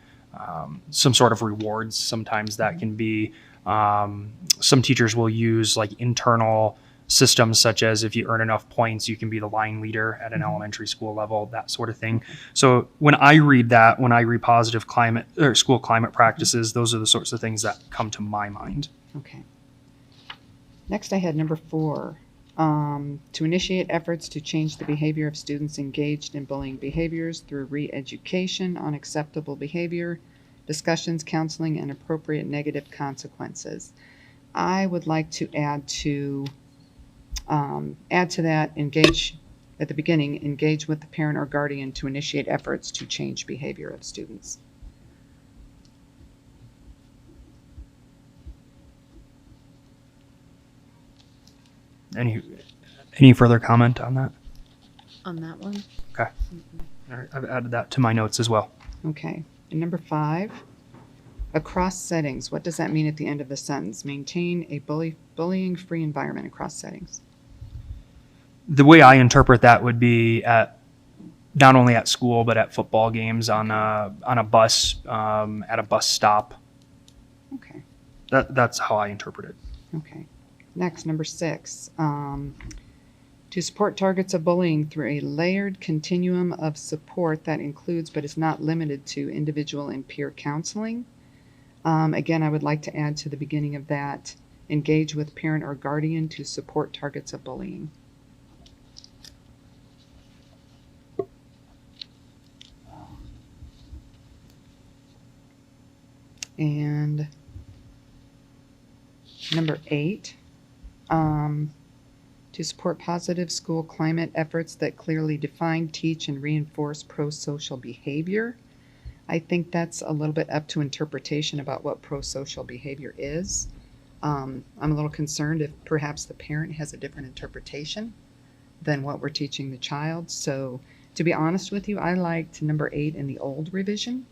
some sort of rewards. Sometimes that can be, some teachers will use like internal systems, such as if you earn enough points, you can be the line leader at an elementary school level, that sort of thing. So when I read positive climate or school climate practices, those are the sorts of things that come to my mind. Okay. Next, I had number 4, to initiate efforts to change the behavior of students engaged in bullying behaviors through re-education on acceptable behavior, discussions, counseling, and appropriate negative consequences. I would like to add to that, engage at the beginning, engage with the parent or guardian to initiate efforts to change behavior of students. Any further comment on that? On that one? Okay. All right, I've added that to my notes as well. Okay. And number 5, across settings. What does that mean at the end of the sentence? Maintain a bullying-free environment across settings. The way I interpret that would be at not only at school but at football games, on a bus, at a bus stop. Okay. That's how I interpret it. Okay. Next, number 6. To support targets of bullying through a layered continuum of support that includes but is not limited to individual and peer counseling. Again, I would like to add to the beginning of that, engage with parent or guardian to support targets of bullying. And number 8, to support positive school climate efforts that clearly define, teach, and reinforce pro-social behavior. I think that's a little bit up to interpretation about what pro-social behavior is. I'm a little concerned if perhaps the parent has a different interpretation than what we're teaching the child. So to be honest with you, I liked number 8 in the old revision.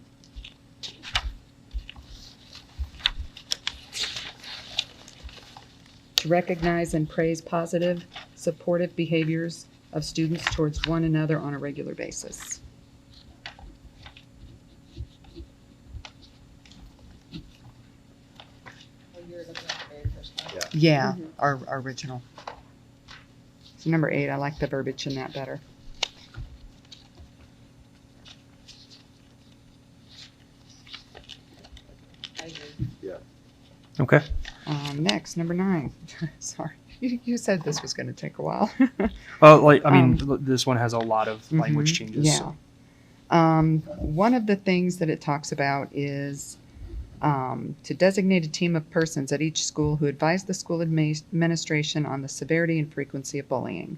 To recognize and praise positive, supportive behaviors of students towards one another on a regular basis. Yeah, our original. So number 8, I like the verbiage in that better. Okay. Next, number 9. Sorry, you said this was going to take a while. This one has a lot of language changes. Yeah. So. One of the things that it talks about is to designate a team of persons at each school who advise the school administration on the severity and frequency of bullying.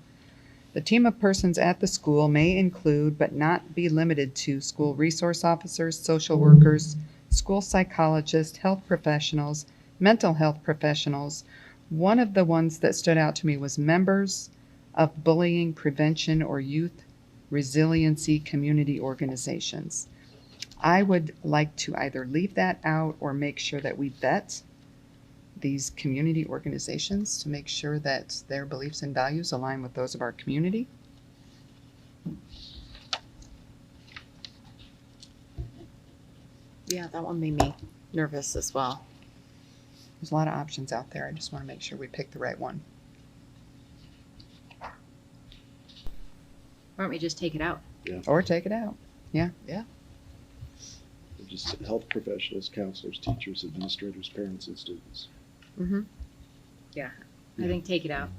The team of persons at the school may include, but not be limited to, school resource officers, social workers, school psychologists, health professionals, mental health professionals. One of the ones that stood out to me was members of bullying prevention or youth resiliency community organizations. I would like to either leave that out or make sure that we vet these community organizations to make sure that their beliefs and values align with those of our community. Yeah, that one made me nervous as well. There's a lot of options out there. I just want to make sure we pick the right one. Why don't we just take it out? Or take it out. Yeah. Just health professionals, counselors, teachers, administrators, parents, and students. Mm-hmm. Yeah, I think take it out.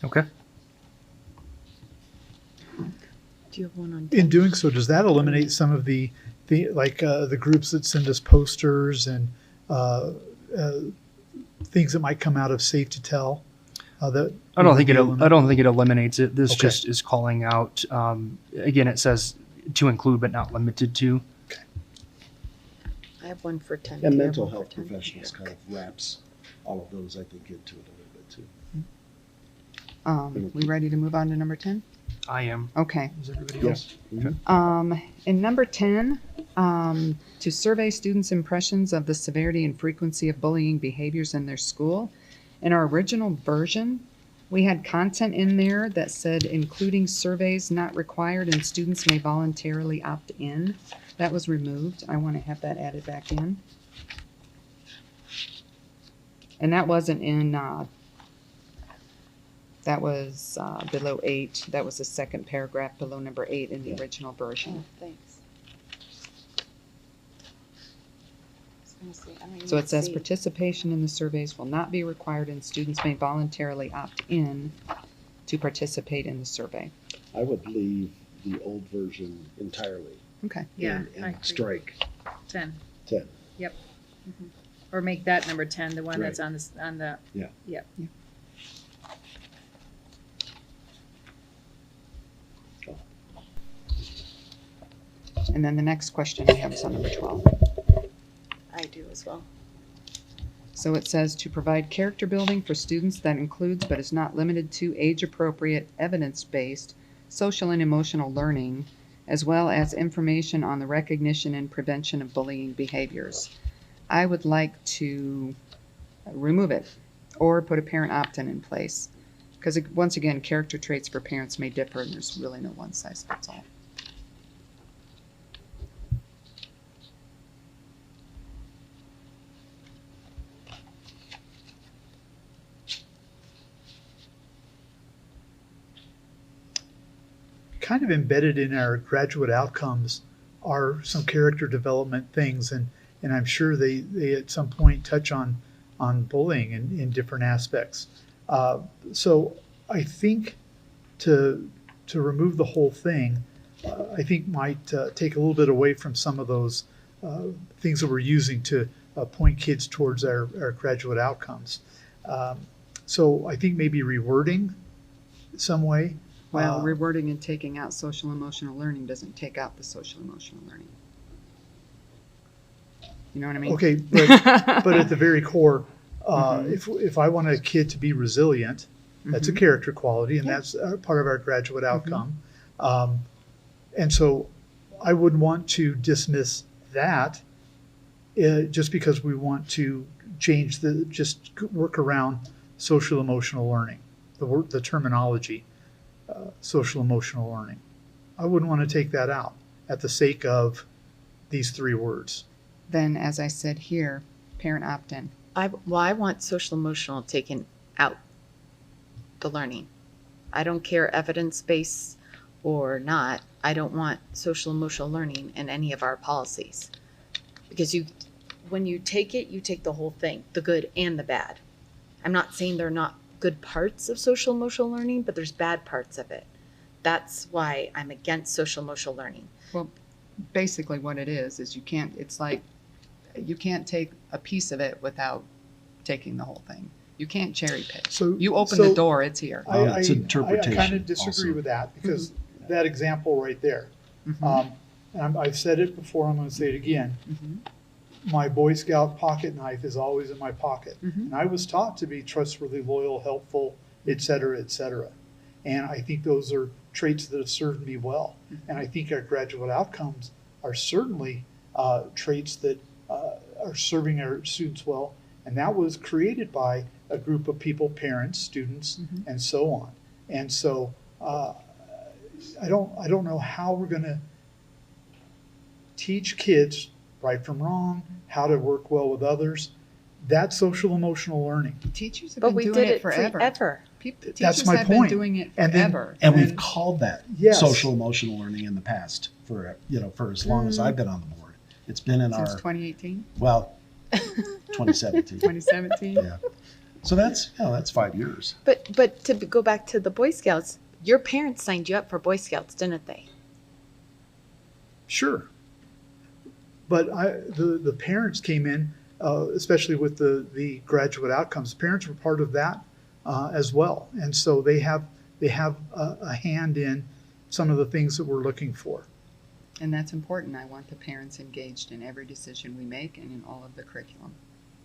Okay. Do you have one on? In doing so, does that eliminate some of the groups that send us posters and things that might come out of Safe to Tell? I don't think it eliminates it. This just is calling out. Again, it says to include but not limited to. I have one for 10. And mental health professionals kind of wraps all of those, I think, into it a little bit too. We ready to move on to number 10? I am. Okay. Is everybody else? In number 10, to survey students' impressions of the severity and frequency of bullying behaviors in their school. In our original version, we had content in there that said including surveys not required and students may voluntarily opt in. That was removed. I want to have that added back in. And that wasn't in, that was below 8. That was the second paragraph below number 8 in the original version. Thanks. So it says participation in the surveys will not be required and students may voluntarily opt in to participate in the survey. I would leave the old version entirely. Okay. Yeah, I And agree. strike 10. 10. Yep. Or make that number 10, the one Right. that's on this, on the. Yeah. Yep. And then the next question I have is on number 12. I do as well. So it says to provide character building for students that includes but is not limited to age-appropriate, evidence-based, social and emotional learning, as well as information on the recognition and prevention of bullying behaviors. I would like to remove it or put a parent opt-in in place. Because once again, character traits for parents may differ and there's really no one size fits all. Kind of embedded in our graduate outcomes are some character development things, and I'm sure they at some point touch on bullying in different aspects. So I think to remove the whole thing, I think might take a little bit away from some of those things that we're using to point kids towards our graduate outcomes. So I think maybe rewording some way. Well, rewording and taking out social emotional learning doesn't take out the social emotional learning. You know what I mean? Okay, but at the very core, if I want a kid to be resilient, that's a character quality, and that's part of our graduate outcome. And so I wouldn't want to dismiss that just because we want to change just work around social emotional learning, the terminology. Social emotional learning. I wouldn't want to take that out at the sake of these three words. Then, as I said here, parent opt-in. I want social emotional taken out the learning. I don't care evidence-based or not. I don't want social emotional learning in any of our policies. Because when you take it, you take the whole thing, the good and the bad. I'm not saying they're not good parts of social emotional learning, but there's bad parts of it. That's why I'm against social emotional learning. Well, basically what it is you can't, it's like, you can't take a piece of it without taking the whole thing. You can't cherry pick. So you open the door, it's here. It's interpretation I kind of disagree also. with that because that example right there. And I've said it before, I'm going to say it again. My Boy Scout pocket knife is always in my pocket. And I was taught to be trustworthy, loyal, helpful, et cetera, et cetera. And I think those are traits that have served me well. And I think our graduate outcomes are certainly traits that are serving our students well. And that was created by a group of people, parents, students, and so on. And so I don't know how we're going to teach kids right from wrong, how to work well with others. That's social emotional learning. Teachers have But been we doing did it it forever. Teachers That's my have point. been doing it And then- forever. And we've called that Yes. social emotional learning in the past for as long as I've been on the board. It's been in Since our 2018, 2017. 2017. Yeah. So that's 5 years. But to go back to the Boy Scouts, your parents signed you up for Boy Scouts, didn't they? Sure. But the parents came in, especially with the graduate outcomes. Parents were part of that as well, and so they have a hand in some of the things that we're looking for. And that's important. I want the parents engaged in every decision we make and in all of the curriculum.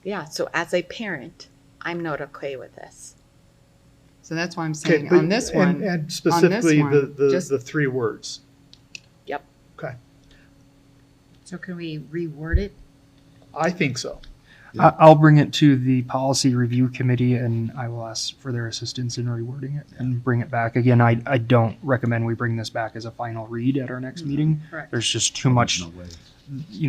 Yeah, so as a parent, I'm not okay with this. So that's why I'm saying but- on this one, and specifically one, just- the three words. Yep. Okay, So can we reword it? I think so. I'll bring it to the policy review committee and I will ask for their assistance in rewording it and bring it back. Again, I don't recommend we bring this back as a final read at our next meeting. Correct. There's just too much, No way.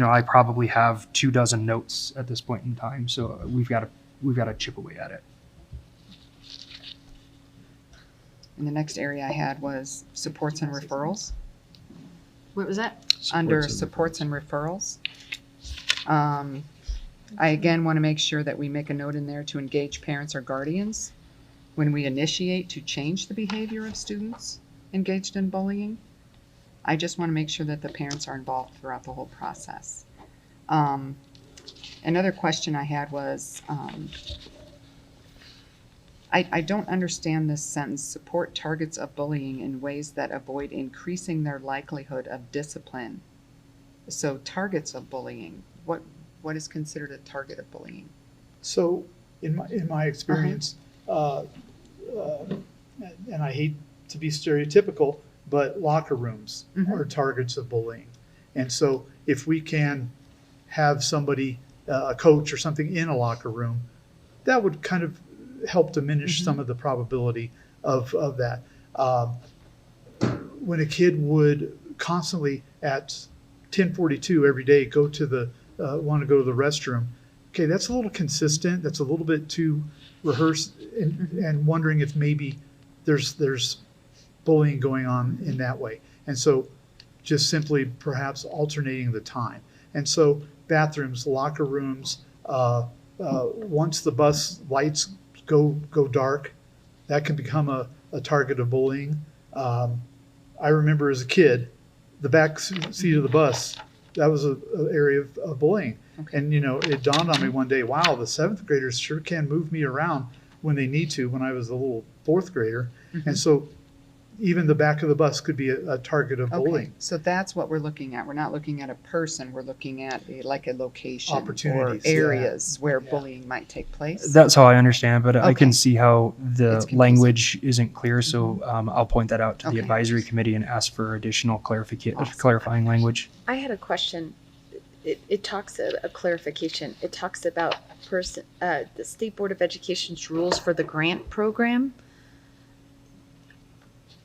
I probably have 24 notes at this point in time. So we've got to chip away at it. and the next area I had was supports and referrals. What was that? Under supports and referrals. I again want to make sure that we make a note in there to engage parents or guardians when we initiate to change the behavior of students engaged in bullying. I just want to make sure that the parents are involved throughout the whole process. Another question I had was, I don't understand this sentence, support targets of bullying in ways that avoid increasing their likelihood of discipline. So targets of bullying, what is considered a target of bullying? So in my experience, and I hate to be stereotypical, but locker rooms are targets of bullying. And so if we can have somebody, a coach or something in a locker room, that would kind of help diminish some of the probability of that. When a kid would constantly at 10:42 every day want to go to the restroom, okay, that's a little consistent. That's a little bit too rehearsed, and wondering if maybe there's bullying going on in that way. And so just simply perhaps alternating the time. And so bathrooms, locker rooms, once the bus lights go dark, that can become a target of bullying. I remember as a kid, the back seat of the bus, that was an area of bullying. Okay. And, it dawned on me one day, wow, the seventh graders sure can move me around when they need to, when I was a little fourth grader. And so even the back of the bus could be a target of Okay, bullying. so that's what we're looking at. We're not looking at a person, we're looking at a location or Opportunities, yeah. areas where bullying might take place. That's how I understand, but I can Okay. see how It's the confusing. language isn't clear, so I'll point that out to the Okay. advisory committee and ask for additional Awesome. clarifying language. I had a question. It talks a clarification. It talks about the State Board of Education's rules for the grant program.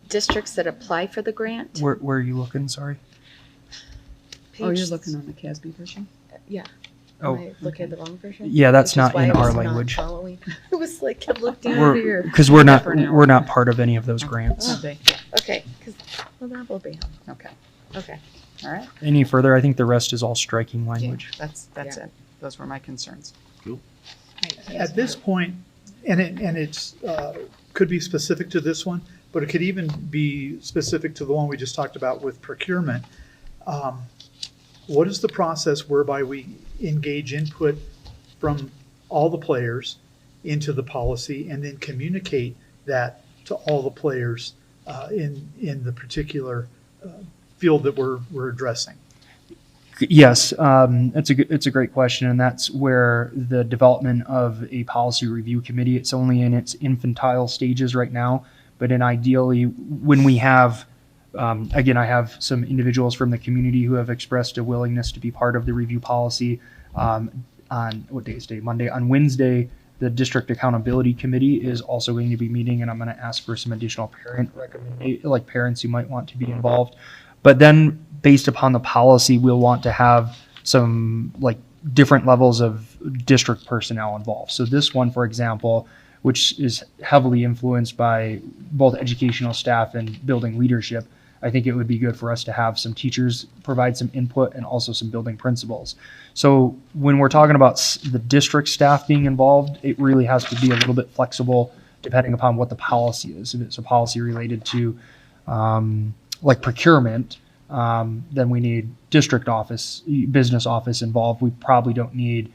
Districts that apply for the grant. Where are you looking, sorry? Oh, you're Page- looking on the CASB version? Yeah. Oh, Am I looking at the wrong version? Yeah, that's Which is not why in I was our not language. following. It was like, I looked down over here. Because we're not part of any of those grants. Okay, Okay, well, that will be, okay, okay. all right. Any further, I think the rest is all striking Yeah, language. that's it. Those were my concerns. At this point, and it's could be specific to this one, but it could even be specific to the one we just talked about with procurement. What is the process whereby we engage input from all the players into the policy and then communicate that to all the players in the particular field that we're addressing? Yes, it's a great question, and that's where the development of a policy review committee, it's only in its infantile stages right now, but ideally, when we have, again, I have some individuals from the community who have expressed a willingness to be part of the review policy. On what day is today? Monday. On Wednesday, the District Accountability Committee is also going to be meeting, and I'm going to ask for some additional parents who might want to be involved. But then, based upon the policy, we'll want to have some different levels of district personnel involved. So this one, for example, which is heavily influenced by both educational staff and building leadership, I think it would be good for us to have some teachers provide some input and also some building principals. So when we're talking about the district staff being involved, it really has to be a little bit flexible depending upon what the policy is. If it's a policy related to procurement, then we need district office, business office involved. We probably don't need,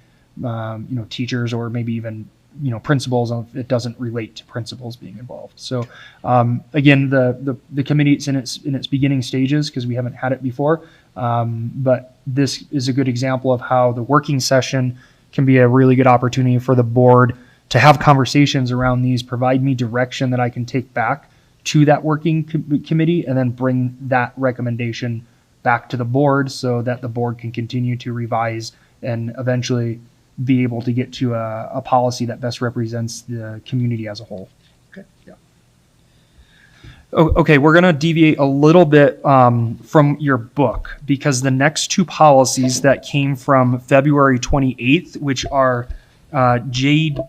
teachers or maybe even, principals if it doesn't relate to principals being involved. So, again, the committee, it's in its beginning stages because we haven't had it before. But this is a good example of how the working session can be a really good opportunity for the board to have conversations around these, provide me direction that I can take back to that working committee, and then bring that recommendation back to the board so that the board can continue to revise and eventually be able to get to a policy that best represents the community as a whole. Okay. Yeah. Okay, we're going to deviate a little bit from your book because the next two policies that came from February 28th, which are JICDE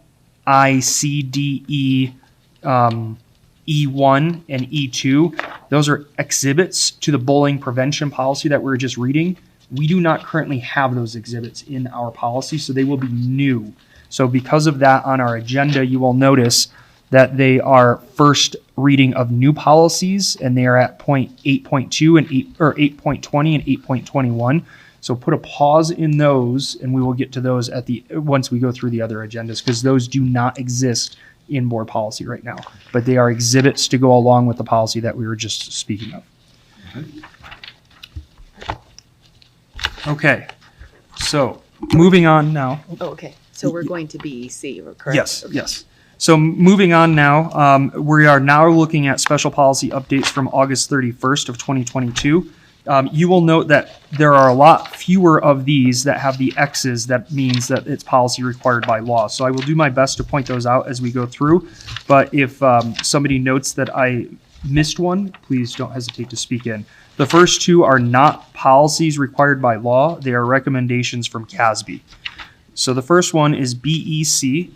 E1 and E2, those are exhibits to the bullying prevention policy that we were just reading. We do not currently have those exhibits in our policy, so they will be new. So because of that, on our agenda, you will notice that they are first reading of new policies, and they are at point 8.2 and 8.20 and 8.21. So put a pause in those, and we will get to those once we go through the other agendas, because those do not exist in board policy right now, but they are exhibits to go along with the policy that we were just speaking of. Okay, so moving on now. Oh, okay. So we're going to BEC, correct? Yes, yes. So moving on now, we are now looking at special policy updates from August 31st of 2022. You will note that there are a lot fewer of these that have the X's. That means that it's policy required by law. So I will do my best to point those out as we go through. But if somebody notes that I missed one, please don't hesitate to speak in. The first two are not policies required by law. They are recommendations from CASB. So the first one is BEC.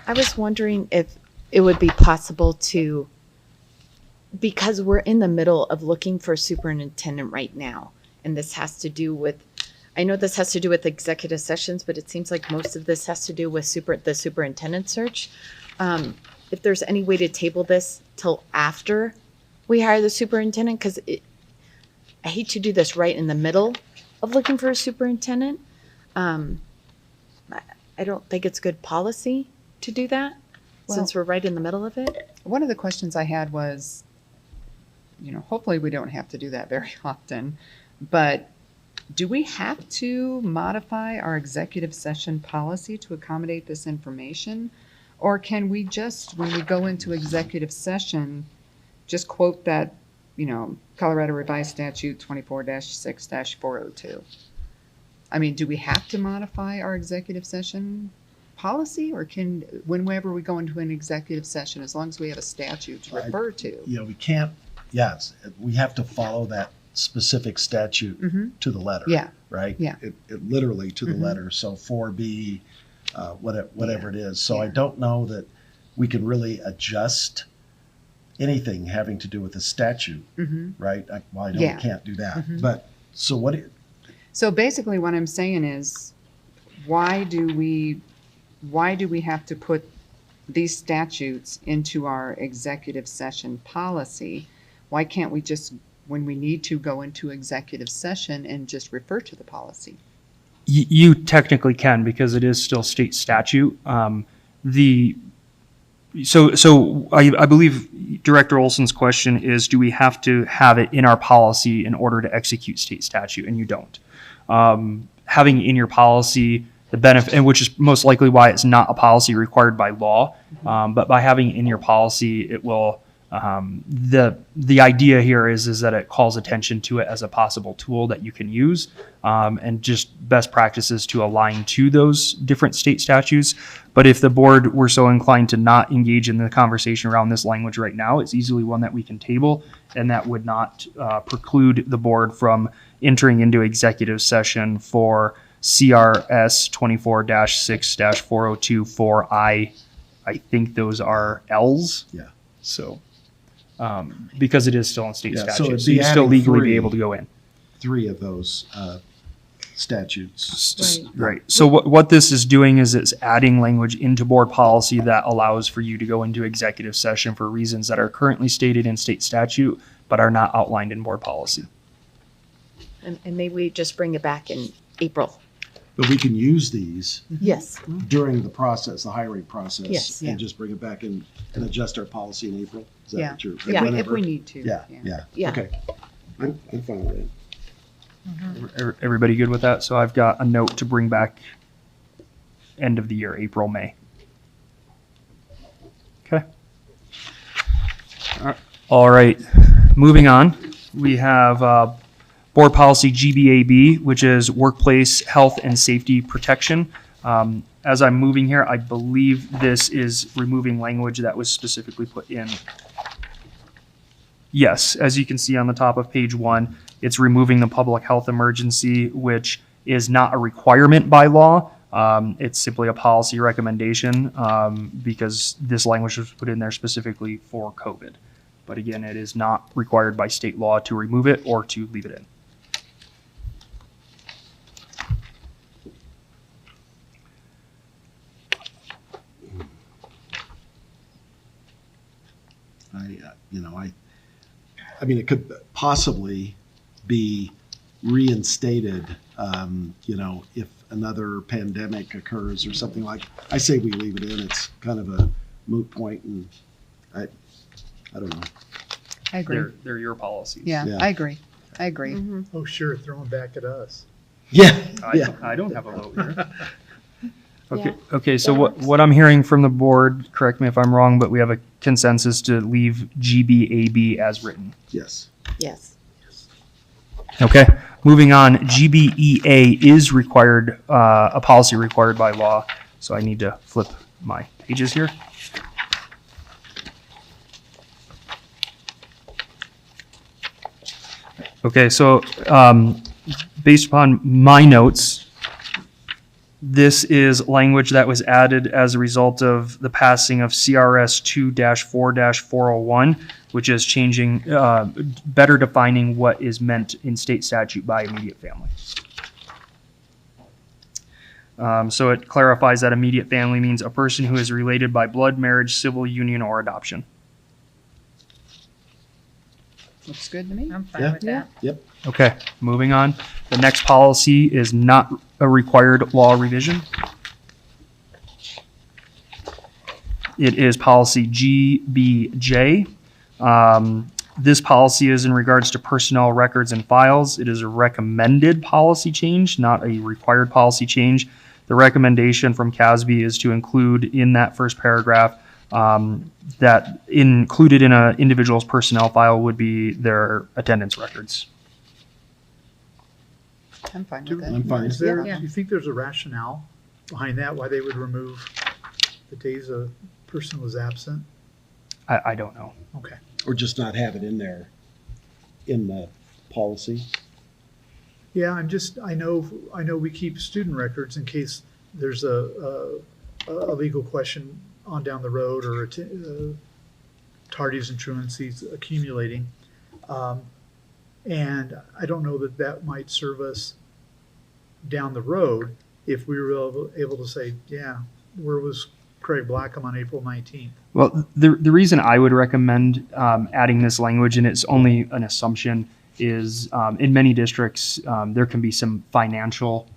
I was wondering if it would be possible to, because we're in the middle of looking for a superintendent right now, and this has to do with, I know this has to do with executive sessions, but it seems like most of this has to do with the superintendent search. If there's any way to table this till after we hire the superintendent, because I hate to do this right in the middle of looking for a superintendent. I don't think it's good policy to do that, since we're right in the middle of it. One of the questions I had was, hopefully we don't have to do that very often, but do we have to modify our executive session policy to accommodate this information? Or can we just, when we go into executive session, just quote that, Colorado Revised Statute 24-6-402? I mean, do we have to modify our executive session policy, or can, whenever we go into an executive session, as long as we have a statute to refer to? We can't, yes, we have to follow that specific statute to the letter. Yeah. Right? Yeah. It literally to the letter. So 4B, whatever it is. So I don't know that we can really adjust anything having to do with the statute, right? I know we can't do that. But so So basically what I'm saying is, why do we have to put these statutes into our executive session policy? Why can't we just, when we need to go into executive session, and just refer to the policy? You technically can, because it is still state statute. So I believe Director Olson's question is, do we have to have it in our policy in order to execute state statute? And you don't. Having in your policy the benefit, and which is most likely why it's not a policy required by law, but by having in your policy, it will, the idea here is that it calls attention to it as a possible tool that you can use, and just best practices to align to those different state statutes. But if the board were so inclined to not engage in the conversation around this language right now, it's easily one that we can table, and that would not preclude the board from entering into executive session for CRS 24-6-402 for I think those are L's. Yeah. So, because it is still in state Yeah, so statute, it'd so be you still adding legally three. be able to go in. 3 of those statutes. Right. So what this is doing is it's adding language into board policy that allows for you to go into executive session for reasons that are currently stated in state statute, but are not outlined in board policy. And maybe we just bring it back in April. But we can use these Yes. during the process, the hiring process. Yes. And just bring it back and adjust our policy in April? Is that Yeah. what you're? Yeah. If whenever? we need to. Yeah. Yeah. Okay. I'm fine with it. Everybody good with that? So I've got a note to bring back end of the year, April, May. Okay. All right. Moving on, we have board policy GBAB, which is workplace health and safety protection. As I'm moving here, I believe this is removing language that was specifically put in. Yes, as you can see on the top of page 1, it's removing the public health emergency, which is not a requirement by law. It's simply a policy recommendation, because this language was put in there specifically for COVID. But again, it is not required by state law to remove it or to leave it in. I mean, it could possibly be reinstated, if another pandemic occurs or something like. I say we leave it in. It's kind of a moot point, and I don't know. I agree. They're your policies. Yeah, Yeah. I agree. I agree. Oh, sure, throw them back at us. Yeah, yeah. I don't have a vote here. Okay, Yeah. okay, so That what, works. what I'm hearing from the board, correct me if I'm wrong, but we have a consensus to leave GBAB as written. Yes. Yes. Okay, moving on, GBEA is required, a policy required by law, so I need to flip my pages here. Okay, so based upon my notes, this is language that was added as a result of the passing of CRS 2-4-401, which is changing, better defining what is meant in state statute by immediate family. So it clarifies that immediate family means a person who is related by blood, marriage, civil union, or adoption. Looks good to me. I'm fine Yeah. with that. Yep. Okay, moving on. The next policy is not a required law revision. It is policy GBJ. This policy is in regards to personnel records and files. It is a recommended policy change, not a required policy change. The recommendation from CASB is to include in that first paragraph that included in an individual's personnel file would be their attendance records. I'm fine Do with that. I'm fine. Is there, Yeah. do you think there's a rationale behind that, why they would remove the days a person was absent? I don't know. Okay. Or just not have it in there, in the policy. Yeah, I know we keep student records in case there's a legal question on down the road or tardies and truancies accumulating. And I don't know that that might serve us down the road if we were able to say, yeah, where was Craig Blackham on April 19th? Well, the reason I would recommend adding this language, and it's only an assumption, is in many districts, there can be some financial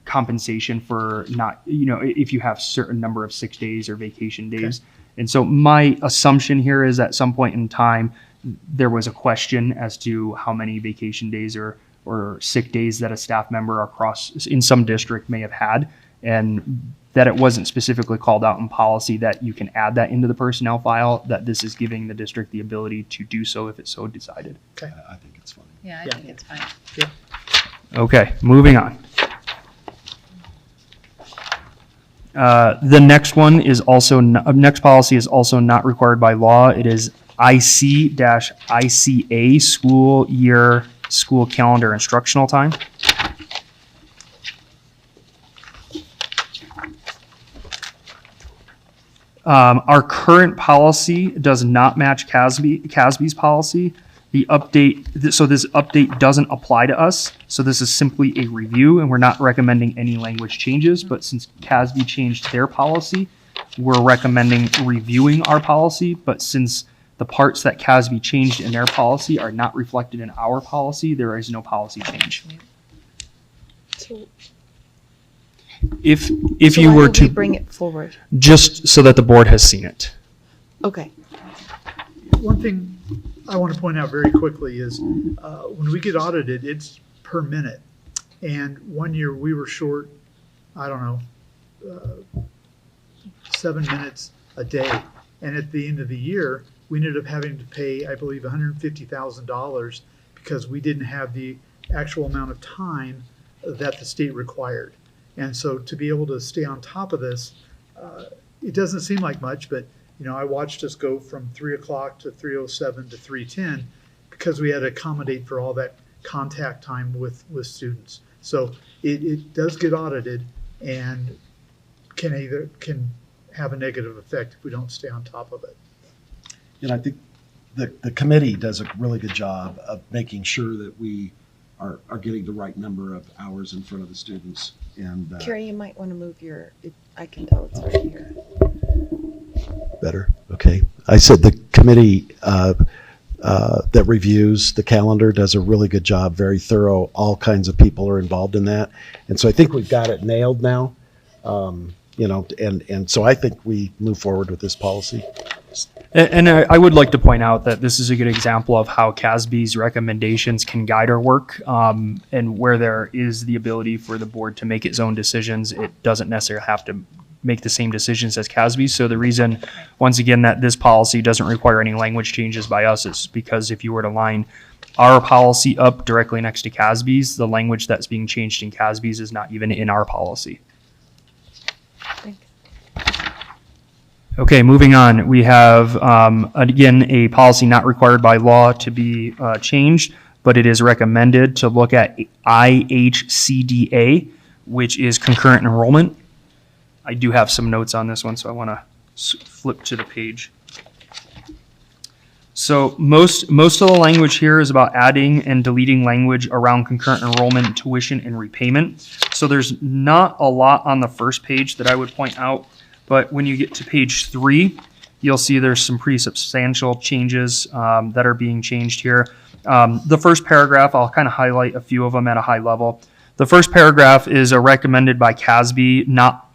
compensation for not, if you have certain number of sick days or vacation days. And so my assumption here is at some point in time, there was a question as to how many vacation days or sick days that a staff member across in some district may have had, and that it wasn't specifically called out in policy that you can add that into the personnel file, that this is giving the district the ability to do so if it's so decided. I think it's fine. Yeah, I Yeah. think it's fine. Okay, moving on. The next one is also, next policy is also not required by law. It is IC-ICA, school year, school calendar instructional time. Our current policy does not match CASB's policy. The update, so this update doesn't apply to us. So this is simply a review, and we're not recommending any language changes. But since CASB changed their policy, we're recommending reviewing our policy. But since the parts that CASB changed in their policy are not reflected in our policy, there is no policy change. So, If so you why were would we to, bring it forward? just so that the board has seen it. Okay. One thing I want to point out very quickly is when we get audited, it's per minute. And one year we were short, I don't know, 7 minutes a day. And at the end of the year, we ended up having to pay, I believe, $150,000 because we didn't have the actual amount of time that the state required. And so to be able to stay on top of this, it doesn't seem like much, but I watched us go from 3 o'clock to 3:07 to 3:10 because we had to accommodate for all that contact time with students. So it does get audited and can have a negative effect if we don't stay on top of it. And I think the committee does a really good job of making sure that we are getting the right number of hours in front of the students. And Carrie, you might want to move I can tell it's right here. better, okay. I said the committee that reviews the calendar does a really good job, very thorough. All kinds of people are involved in that. And so I think we've got it nailed now. And so I think we move forward with this policy. And I would like to point out that this is a good example of how CASB's recommendations can guide our work, and where there is the ability for the board to make its own decisions, it doesn't necessarily have to make the same decisions as CASB. So the reason, once again, that this policy doesn't require any language changes by us is because if you were to line our policy up directly next to CASB's, the language that's being changed in CASB's is not even in our policy. Okay, moving on. We have, again, a policy not required by law to be changed, but it is recommended to look at IHCDA, which is concurrent enrollment. I do have some notes on this one, so I want to flip to the page. So most of the language here is about adding and deleting language around concurrent enrollment, tuition, and repayment. So there's not a lot on the first page that I would point out. But when you get to page 3, you'll see there's some pretty substantial changes that are being changed here. The first paragraph, I'll kind of highlight a few of them at a high level. The first paragraph is recommended by CASB,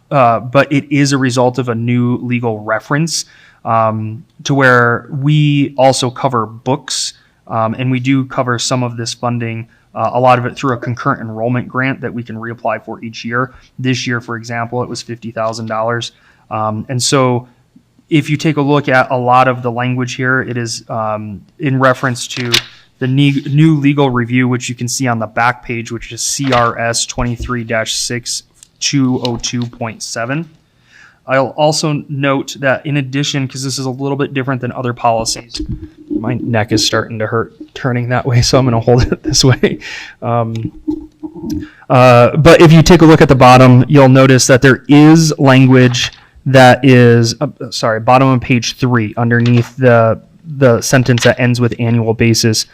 but it is a result of a new legal reference to where we also cover books, and we do cover some of this funding, a lot of it through a concurrent enrollment grant that we can reapply for each year. This year, for example, it was $50,000. And so if you take a look at a lot of the language here, it is in reference to the new legal review, which you can see on the back page, which is CRS 23-6202.7. I'll also note that in addition, because this is a little bit different than other policies, my neck is starting to hurt turning that way, so I'm going to hold it this way. But if you take a look at the bottom, you'll notice that there is language that is, bottom of page 3, underneath the sentence that ends with annual basis.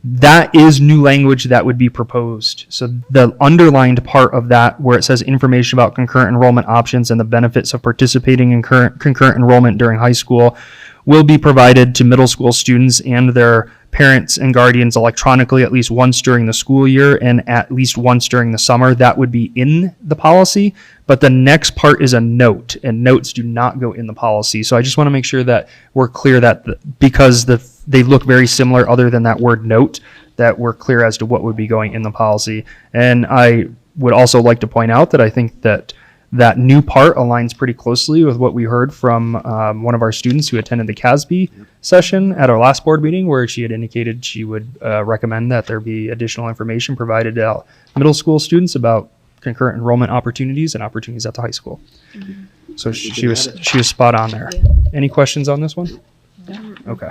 That is new language that would be proposed. So the underlined part of that, where it says information about concurrent enrollment options and the benefits of participating in concurrent enrollment during high school, will be provided to middle school students and their parents and guardians electronically at least once during the school year and at least once during the summer. That would be in the policy, but the next part is a note, and notes do not go in the policy. So I just want to make sure that we're clear that because they look very similar other than that word note, that we're clear as to what would be going in the policy. And I would also like to point out that I think that that new part aligns pretty closely with what we heard from one of our students who attended the CASB session at our last board meeting, where she had indicated she would recommend that there be additional information provided to middle school students about concurrent enrollment opportunities and opportunities at the high school. Mm-hmm. So she was spot on there. Yeah. Any questions on this one? No. Okay.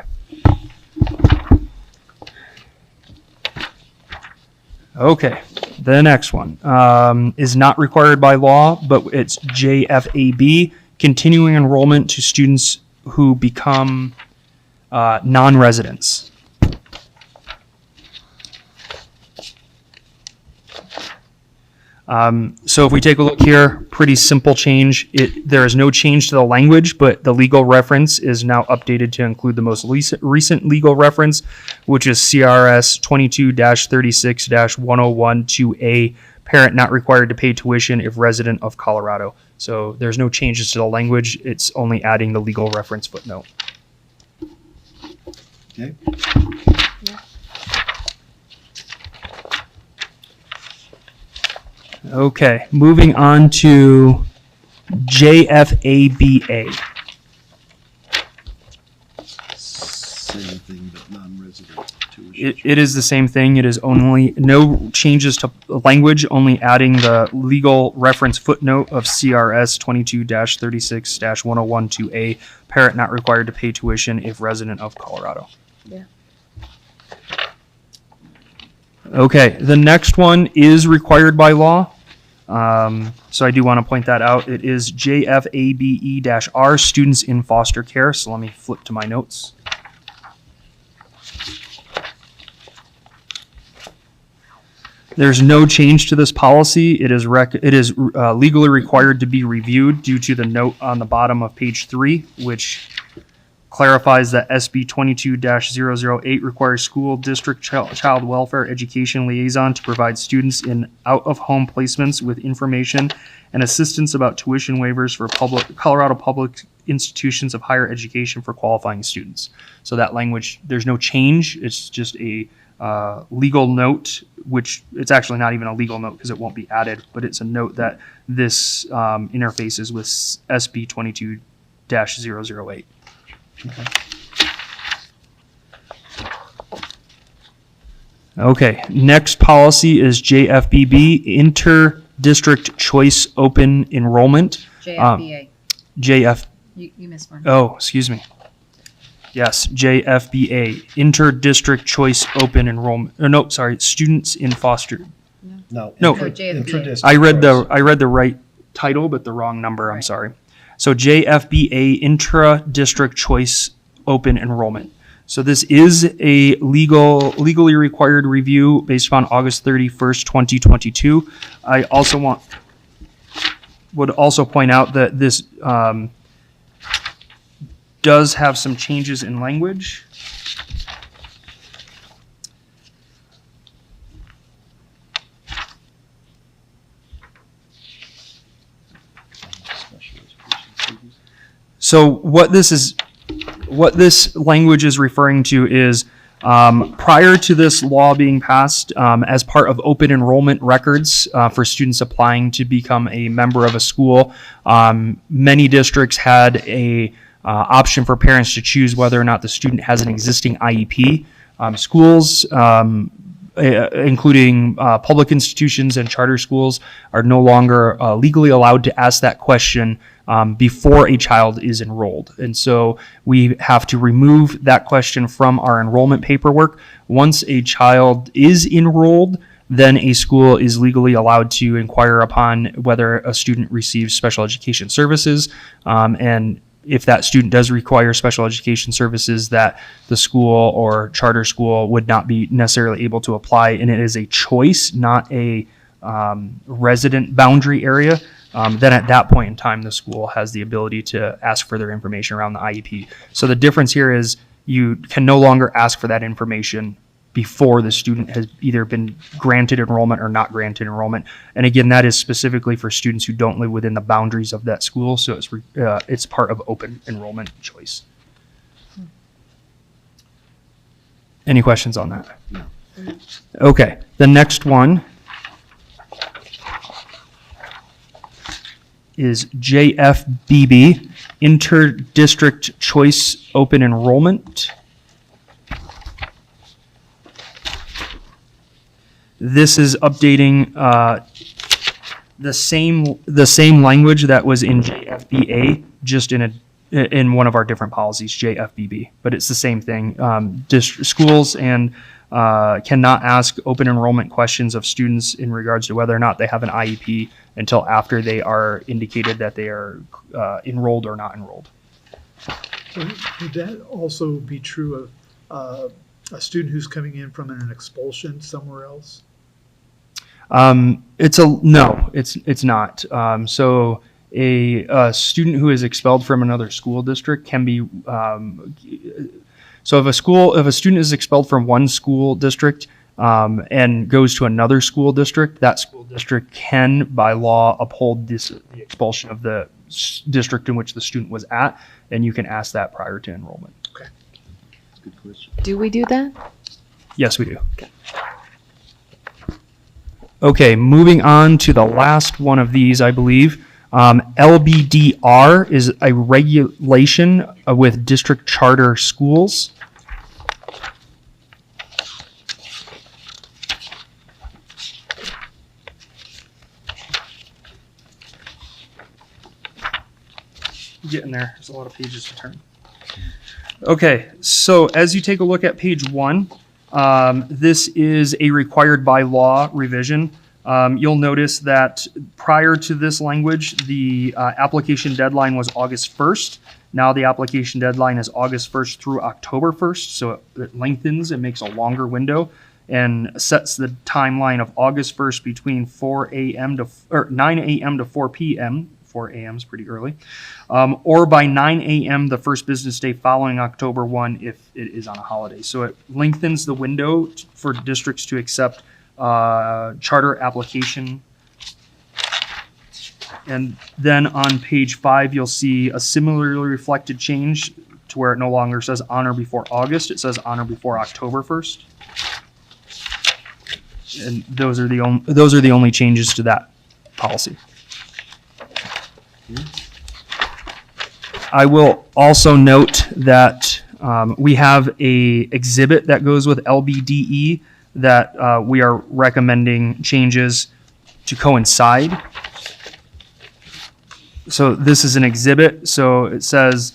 Okay, the next one is not required by law, but it's JFAB, continuing enrollment to students who become non-residents. So if we take a look here, pretty simple change. There is no change to the language, but the legal reference is now updated to include the most recent legal reference, which is CRS 22-36-1012A, parent not required to pay tuition if resident of Colorado. So there's no changes to the language. It's only adding the legal reference footnote. Okay. Okay, moving on to JFABA. Same thing, but non-resident tuition. It is the same thing. It is only no changes to language, only adding the legal reference footnote of CRS 22-36-1012A, parent not required to pay tuition if resident of Colorado. Yeah. Okay, the next one is required by law. So I do want to point that out. It is JFABE-R, students in foster care. So let me flip to my notes. There's no change to this policy. It is legally required to be reviewed due to the note on the bottom of page 3, which clarifies that SB 22-008 requires school district child welfare education liaison to provide students in out-of-home placements with information and assistance about tuition waivers for Colorado public institutions of higher education for qualifying students. So that language, there's no change. It's just a legal note, which it's actually not even a legal note because it won't be added, but it's a note that this interfaces with SB 22-008. Okay, next policy is JFBB, Inter-District Choice Open Enrollment. JFBA. JF, You missed one. oh, excuse me. Yes, JFBA, Inter-District Choice Open Enrollment, or no, sorry, Students in Foster. No. No. JFBA. Intra-district I read choice. the right title, but the wrong number, I'm Right. sorry. So JFBA, Intra-District Choice Open Enrollment. So this is a legally required review based upon August 31st, 2022. I also would also point out that this does have some changes in language. So what this language is referring to is prior to this law being passed, as part of open enrollment records for students applying to become a member of a school, many districts had a option for parents to choose whether or not the student has an existing IEP. Schools, including public institutions and charter schools, are no longer legally allowed to ask that question before a child is enrolled. And so we have to remove that question from our enrollment paperwork. Once a child is enrolled, then a school is legally allowed to inquire upon whether a student receives special education services. And if that student does require special education services, that the school or charter school would not be necessarily able to apply. And it is a choice, not a resident boundary area. Then at that point in time, the school has the ability to ask further information around the IEP. So the difference here is you can no longer ask for that information before the student has either been granted enrollment or not granted enrollment. And again, that is specifically for students who don't live within the boundaries of that school. So it's part of open enrollment choice. Any questions on that? No. Okay, the next one is JFBB, Inter-District Choice Open Enrollment. This is updating the same language that was in JFBA, just in one of our different policies, JFBB. But it's the same thing. Schools and cannot ask open enrollment questions of students in regards to whether or not they have an IEP until after they are indicated that they are enrolled or not enrolled. Would that also be true of a student who's coming in from an expulsion somewhere else? No, it's not. So a student who is expelled from another school district can be. So if a student is expelled from one school district and goes to another school district, that school district can, by law, uphold the expulsion of the district in which the student was at, and you can ask that prior to enrollment. Okay. Good question. Do we do that? Yes, we do. Okay, moving on to the last one of these, I believe. LBD-R is a regulation with district charter schools. Getting there. There's a lot of pages to turn. Okay, so as you take a look at page 1, this is a required by law revision. You'll notice that prior to this language, the application deadline was August 1st. Now the application deadline is August 1st through October 1st, so it lengthens, it makes a longer window, and sets the timeline of August 1st between 9 a.m. to 4 p.m. 4 a.m. is pretty early, or by 9 a.m. the first business day following October 1 if it is on a holiday. So it lengthens the window for districts to accept charter application. And then on page 5, you'll see a similarly reflected change to where it no longer says on or before August, it says on or before October 1st. And those are the only changes to that policy. I will also note that we have a exhibit that goes with LBD-E that we are recommending changes to coincide. So this is an exhibit. So it says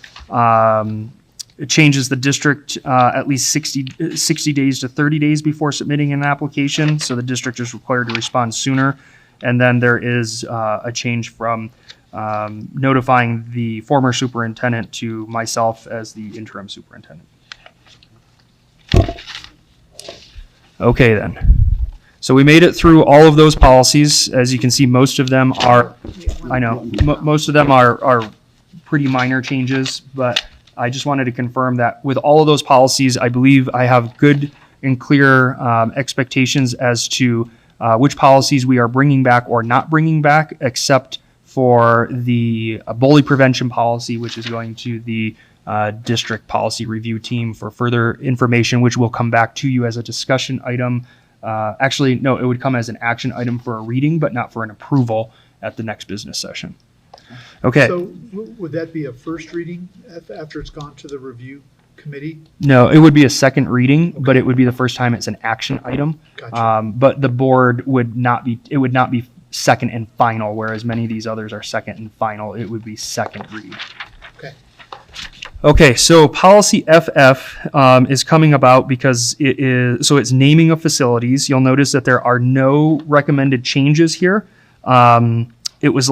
it changes the district at least 60 days to 30 days before submitting an application. So the district is required to respond sooner. And then there is a change from notifying the former superintendent to myself as the interim superintendent. Okay then. So we made it through all of those policies. As you can see, most of them are, most of them are pretty minor changes, but I just wanted to confirm that with all of those policies, I believe I have good and clear expectations as to which policies we are bringing back or not bringing back, except for the bully prevention policy, which is going to the district policy review team for further information, which will come back to you as a discussion item. Actually, no, it would come as an action item for a reading, but not for an approval at the next business session. Okay. So would that be a first reading after it's gone to the review committee? No, it would be a second reading, but it would be the first time it's an action item. Gotcha. But the board would not be second and final, whereas many of these others are second and final. It would be second read. Okay. Okay, so policy FF is coming about because it's naming of facilities. You'll notice that there are no recommended changes here. It was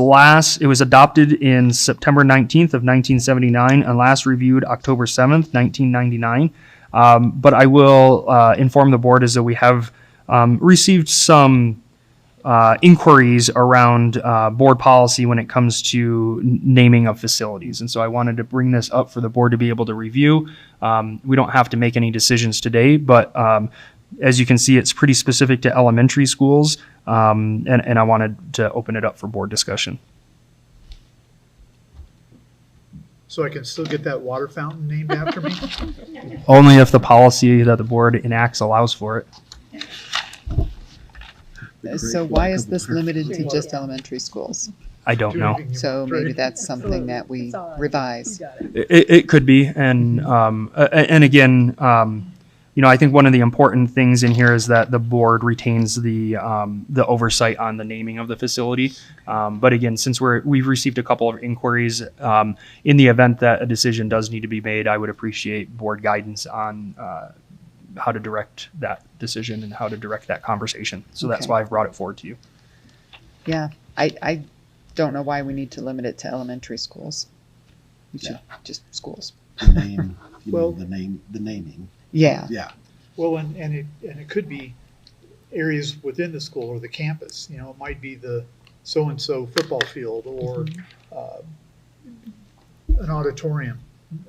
adopted in September 19th of 1979 and last reviewed October 7th, 1999. But I will inform the board as though we have received some inquiries around board policy when it comes to naming of facilities. And so I wanted to bring this up for the board to be able to review. We don't have to make any decisions today, but as you can see, it's pretty specific to elementary schools, and I wanted to open it up for board discussion. So I can still get that water fountain named after me? Only if the policy that the board enacts allows for it. So why is this limited to just elementary schools? I don't know. So maybe that's something that we revise. It could be, and again, I think one of the important things in here is that the board retains the oversight on the naming of the facility. But again, since we've received a couple of inquiries, in the event that a decision does need to be made, I would appreciate board guidance on how to direct that decision and how to direct that conversation. So that's Okay. why I've brought it forward to you. Yeah, I don't know why we need to limit it to elementary schools. We should just schools. The name, Well- the naming. Yeah. Yeah. Well, and it could be areas within the school or the campus. It might be the so-and-so football field or an auditorium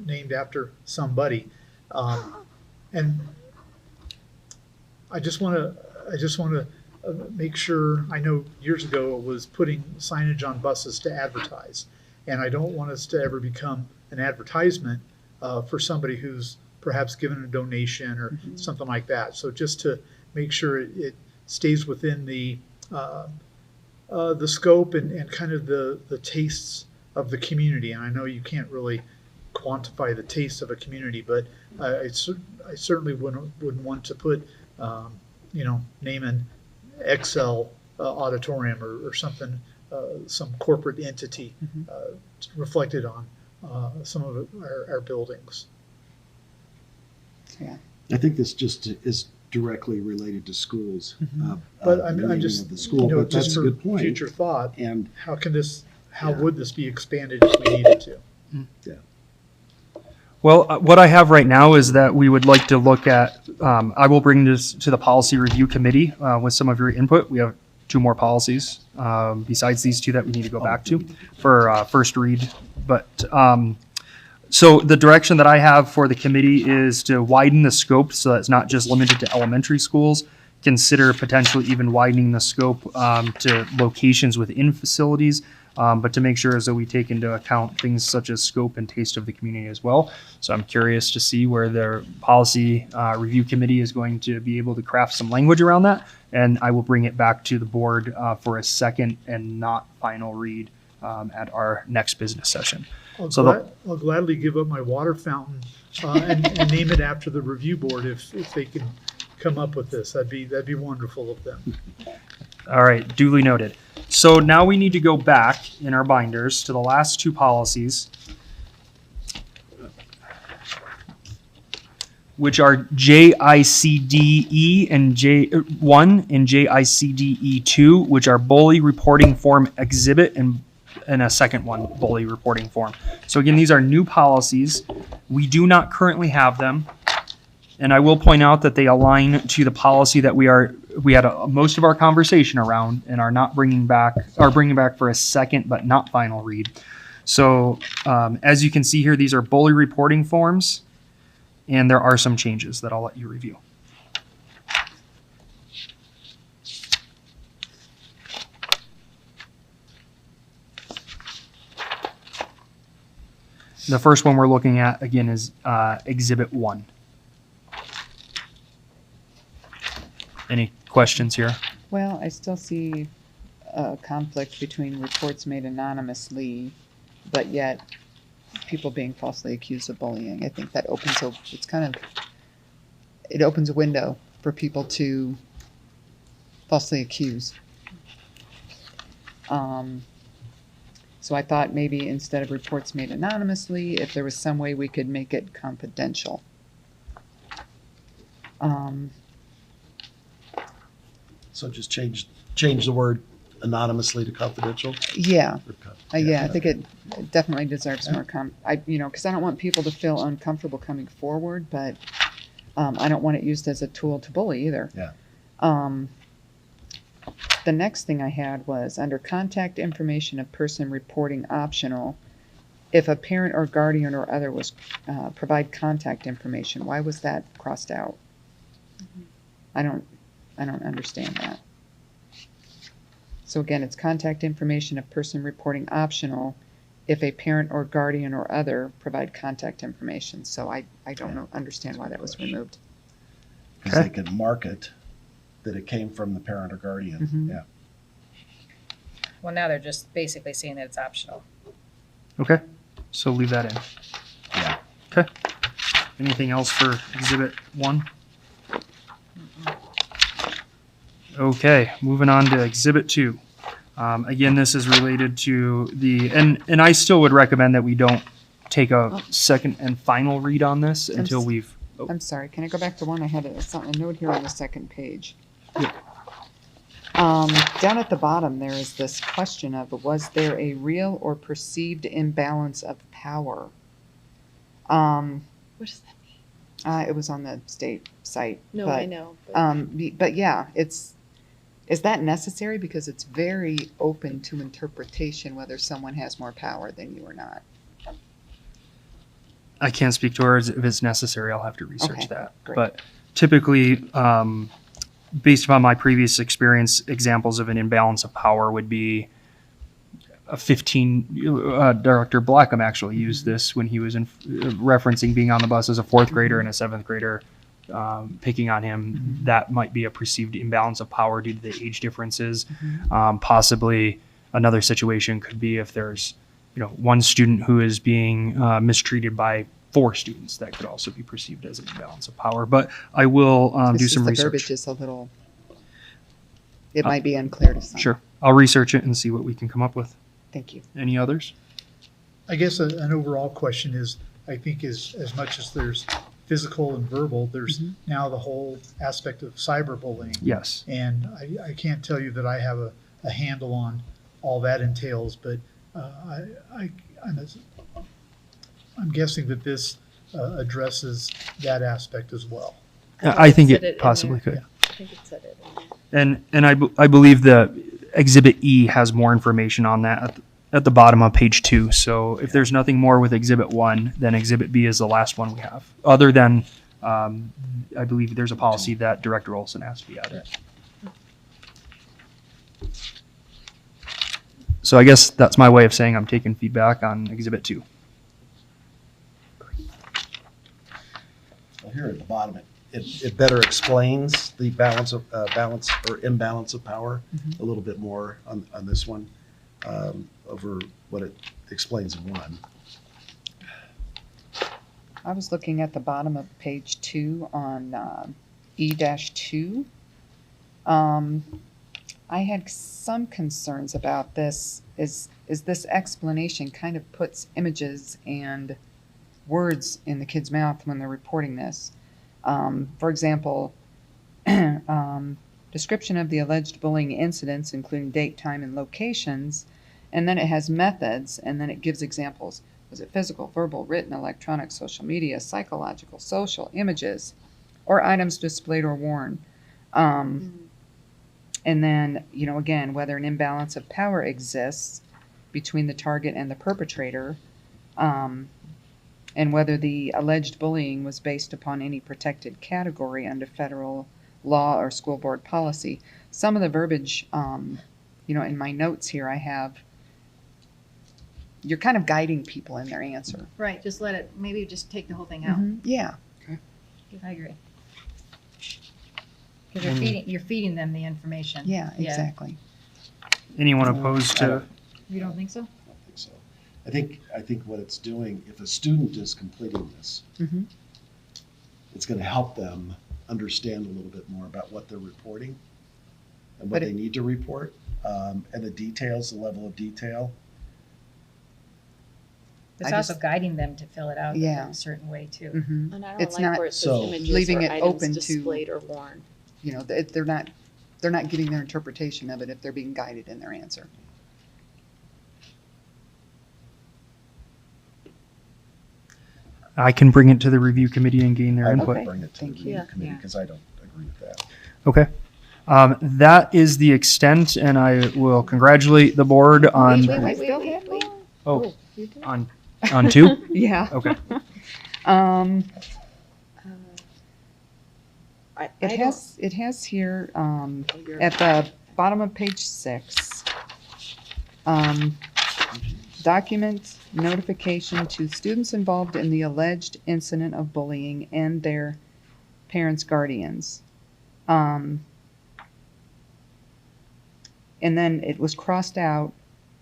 named after somebody. And I just want to make sure. I know years ago it was putting signage on buses to advertise, and I don't want us to ever become an advertisement for somebody who's perhaps given a donation or something like that. So just to make sure it stays within the scope and kind of the tastes of the community. And I know you can't really quantify the taste of a community, but I certainly wouldn't want to put, name an Excel auditorium or something, some corporate entity reflected on some of our buildings. Yeah. I think this just is directly related to schools. But the I'm naming just, of the school, but just that's a for good point. future thought, And how would this be expanded if we needed to? Well, what I have right now is that we would like to look at, I will bring this to the policy review committee with some of your input. We have two more policies besides these two that we need to go back to for first read. But so the direction that I have for the committee is to widen the scope so that it's not just limited to elementary schools. Consider potentially even widening the scope to locations within facilities, but to make sure as though we take into account things such as scope and taste of the community as well. So I'm curious to see where the policy review committee is going to be able to craft some language around that, and I will bring it back to the board for a second and not final read at our next business session. I'll gladly give up my water fountain and name it after the review board if they can come up with this. That'd be wonderful of them. All right, duly noted. So now we need to go back in our binders to the last two policies, which are JICDE and J1 and JICDE2, which are BOE reporting form exhibit, and a second one, BOE reporting form. So again, these are new policies. We do not currently have them. And I will point out that they align to the policy that we had most of our conversation around and are bringing back for a second but not final read. So as you can see here, these are BOE reporting forms, and there are some changes that I'll let you review. The first one we're looking at again is Exhibit 1. Any questions here? Well, I still see a conflict between reports made anonymously, but yet people being falsely accused of bullying. I think that opens a window for people to falsely accuse. So I thought maybe instead of reports made anonymously, if there was some way we could make it confidential. So just change the word anonymously to confidential? Yeah. Yeah, I think it definitely deserves more because I don't want people to feel uncomfortable coming forward, but I don't want it used as a tool to bully either. Yeah. The next thing I had was under contact information of person reporting optional, if a parent or guardian or other was provide contact information. Why was that crossed out? I don't understand that. So again, it's contact information of person reporting optional if a parent or guardian or other provide contact information. So I don't understand why that was removed. Because they could mark it that it came from the parent or guardian. Mhm. Yeah. Well, now they're just basically saying that it's optional. Okay, so leave that in. Yeah. Okay. Anything else for Exhibit 1? Okay, moving on to Exhibit 2. Again, this is related to and I still would recommend that we don't take a second and final read on this until we've... I'm sorry, can I go back to one? I had a note here on the second page. Yeah. Down at the bottom, there is this question of, was there a real or perceived imbalance of power? What does that mean? It was on the state site. No, but, I know. But yeah, is that necessary? Because it's very open to interpretation whether someone has more power than you or not. I can't speak to her if it's necessary. I'll have to research Okay, that. great. But typically, based upon my previous experience, examples of an imbalance of power would be Director Blackham actually used this when he was referencing being on the bus as a fourth grader and a seventh grader picking on him. That might be a perceived imbalance of power due to the age differences. Possibly another situation could be if there's one student who is being mistreated by 4 students. That could also be perceived as an imbalance of power. But I will do some The research. verbiage is a little, it might be unclear to some. Sure. I'll research it and see what we can come up with. Thank you. Any others? I guess an overall question is, I think as much as there's physical and verbal, there's now the whole aspect of cyberbullying. Yes. And I can't tell you that I have a handle on all that entails, but I'm guessing that this addresses that aspect as well. I think Sit it it in possibly there. could. think it said it. And I believe the Exhibit E has more information on that at the bottom of page 2. So if there's nothing more with Exhibit 1, then Exhibit B is the last one we have. Other than, I believe there's a policy that Director Olson has to be added. So I guess that's my way of saying I'm taking feedback on Exhibit 2. Well, here at the bottom, it better explains the balance or imbalance of power a little bit more on this one over what it explains in 1. I was looking at the bottom of page 2 on E-2. I had some concerns about this, is this explanation kind of puts images and words in the kid's mouth when they're reporting this. For example, description of the alleged bullying incidents, including date, time, and locations, and then it has methods, and then it gives examples. Was it physical, verbal, written, electronic, social media, psychological, social, images, or items displayed or worn? And then, you know, again, whether an imbalance of power exists between the target and the perpetrator, and whether the alleged bullying was based upon any protected category under federal law or school board policy. Some of the verbiage, you know, in my notes here, I have, you're kind of guiding people in their answer. Right, just let it, maybe just take the whole thing out. Yeah. I agree. Because you're feeding them the information. Yeah, exactly. Anyone opposed to? You don't think so? I don't think so. I think what it's doing, if a student is completing this, it's going to help them understand a little bit more about what they're reporting and what they need to report, and the details, the level of detail. It's I also just- guiding them to fill it out in Yeah. a certain way too. And I don't It's like not- where it says so images leaving or it items open to- displayed or worn. You know, they're not giving their interpretation of it if they're being guided in their answer. I can bring it to the review committee and gain their I input. would bring it to the Thank you. review committee Yeah. because I don't agree with that. Okay. That is the extent, and I will congratulate the board on, oh, on 2? Yeah. Okay. It has here, at the bottom of page 6, document notification to students involved in the alleged incident of bullying and their parents, guardians. And then it was crossed out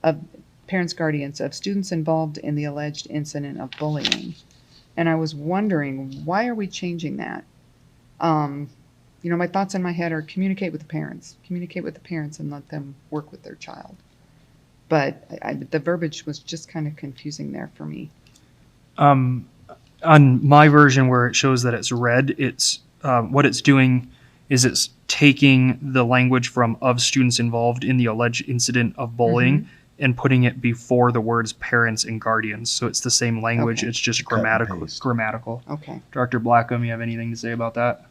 of parents, guardians of students involved in the alleged incident of bullying. And I was wondering, why are we changing that? You know, my thoughts in my head are communicate with the parents and let them work with their child. But the verbiage was just kind of confusing there for me. On my version where it shows that it's red, it's what it's doing is it's taking the language from of students involved in the alleged incident of bullying and putting it before the words parents and guardians. So it's the same language. Okay. It's just Cut and paste. grammatical. Okay. Director Blackham, you have anything to say about that?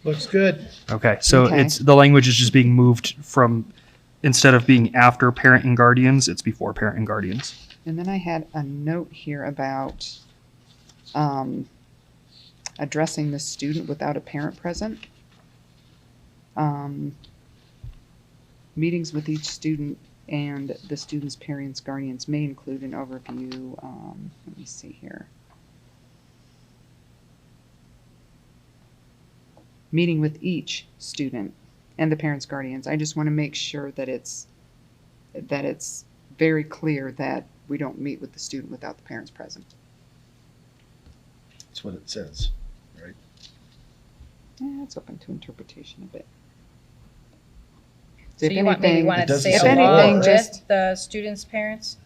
Looks good. Okay, so Okay. it's the language is just being moved from, instead of being after parent and guardians, it's before parent and guardians. And then I had a note here about addressing the student without a parent present. Meetings with each student and the student's parents, guardians may include an overview. Let me see here. Meeting with each student and the parents, guardians. I just want to make sure that it's very clear that we don't meet with the student without the parents present. That's what it says, right? Yeah, it's open to interpretation a bit. So you want, maybe It want to doesn't say say along or. with Just- the students' parents?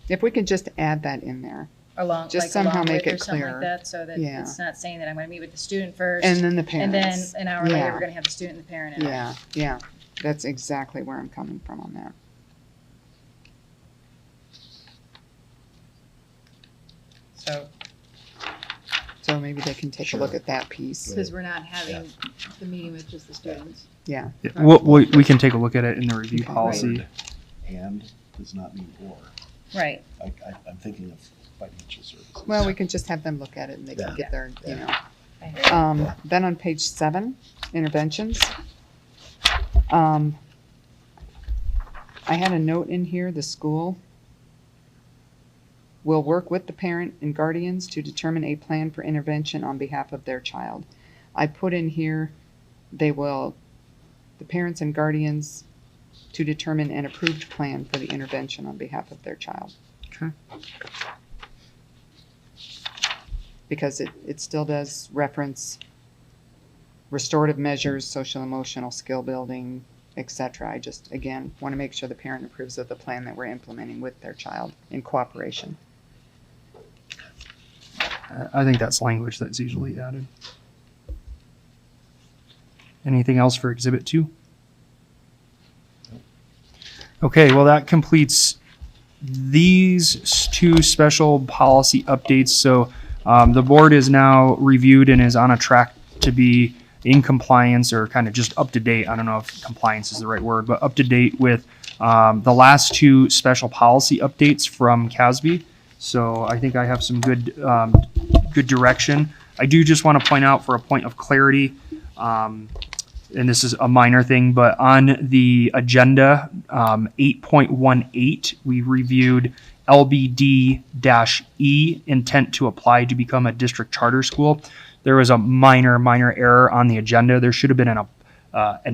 If we could just add that in there, Along, Just like somehow along make with or it something clear. like that, so that Yeah. it's not saying that I'm going to meet with the student first. and then the And then parents. an hour later, Yeah. we're going to have the student and the parent in. Yeah, that's exactly where I'm coming from on that. So So maybe they can take a look at that piece. Because we're not having the meeting with just the students. Yeah. Yeah, we can take a look at it in the review policy. And does not mean or. Right. I'm thinking of financial services. Well, we can just have them look at it and they Yeah. can get their, you know. Yeah. Then on page 7, interventions. I had a note in here, the school will work with the parent and guardians to determine a plan for intervention on behalf of their child. I put in here, the parents and guardians to determine an approved plan for the intervention on behalf of their child. Okay. Because it still does reference restorative measures, social emotional skill building, etc. I just, again, want to make sure the parent approves of the plan that we're implementing with their child in cooperation. I think that's language that's usually added. Anything else for Exhibit 2? Okay, well, that completes these 2 special policy updates. So the board is now reviewed and is on a track to be in compliance, or kind of just up to date. I don't know if compliance is the right word, but up to date with the last 2 special policy updates from CASB. So I think I have some good direction. I do just want to point out, for a point of clarity, and this is a minor thing, but on the agenda, 8.18, we reviewed LBD-E, intent to apply to become a district charter school. There was a minor error on the agenda. There should have been an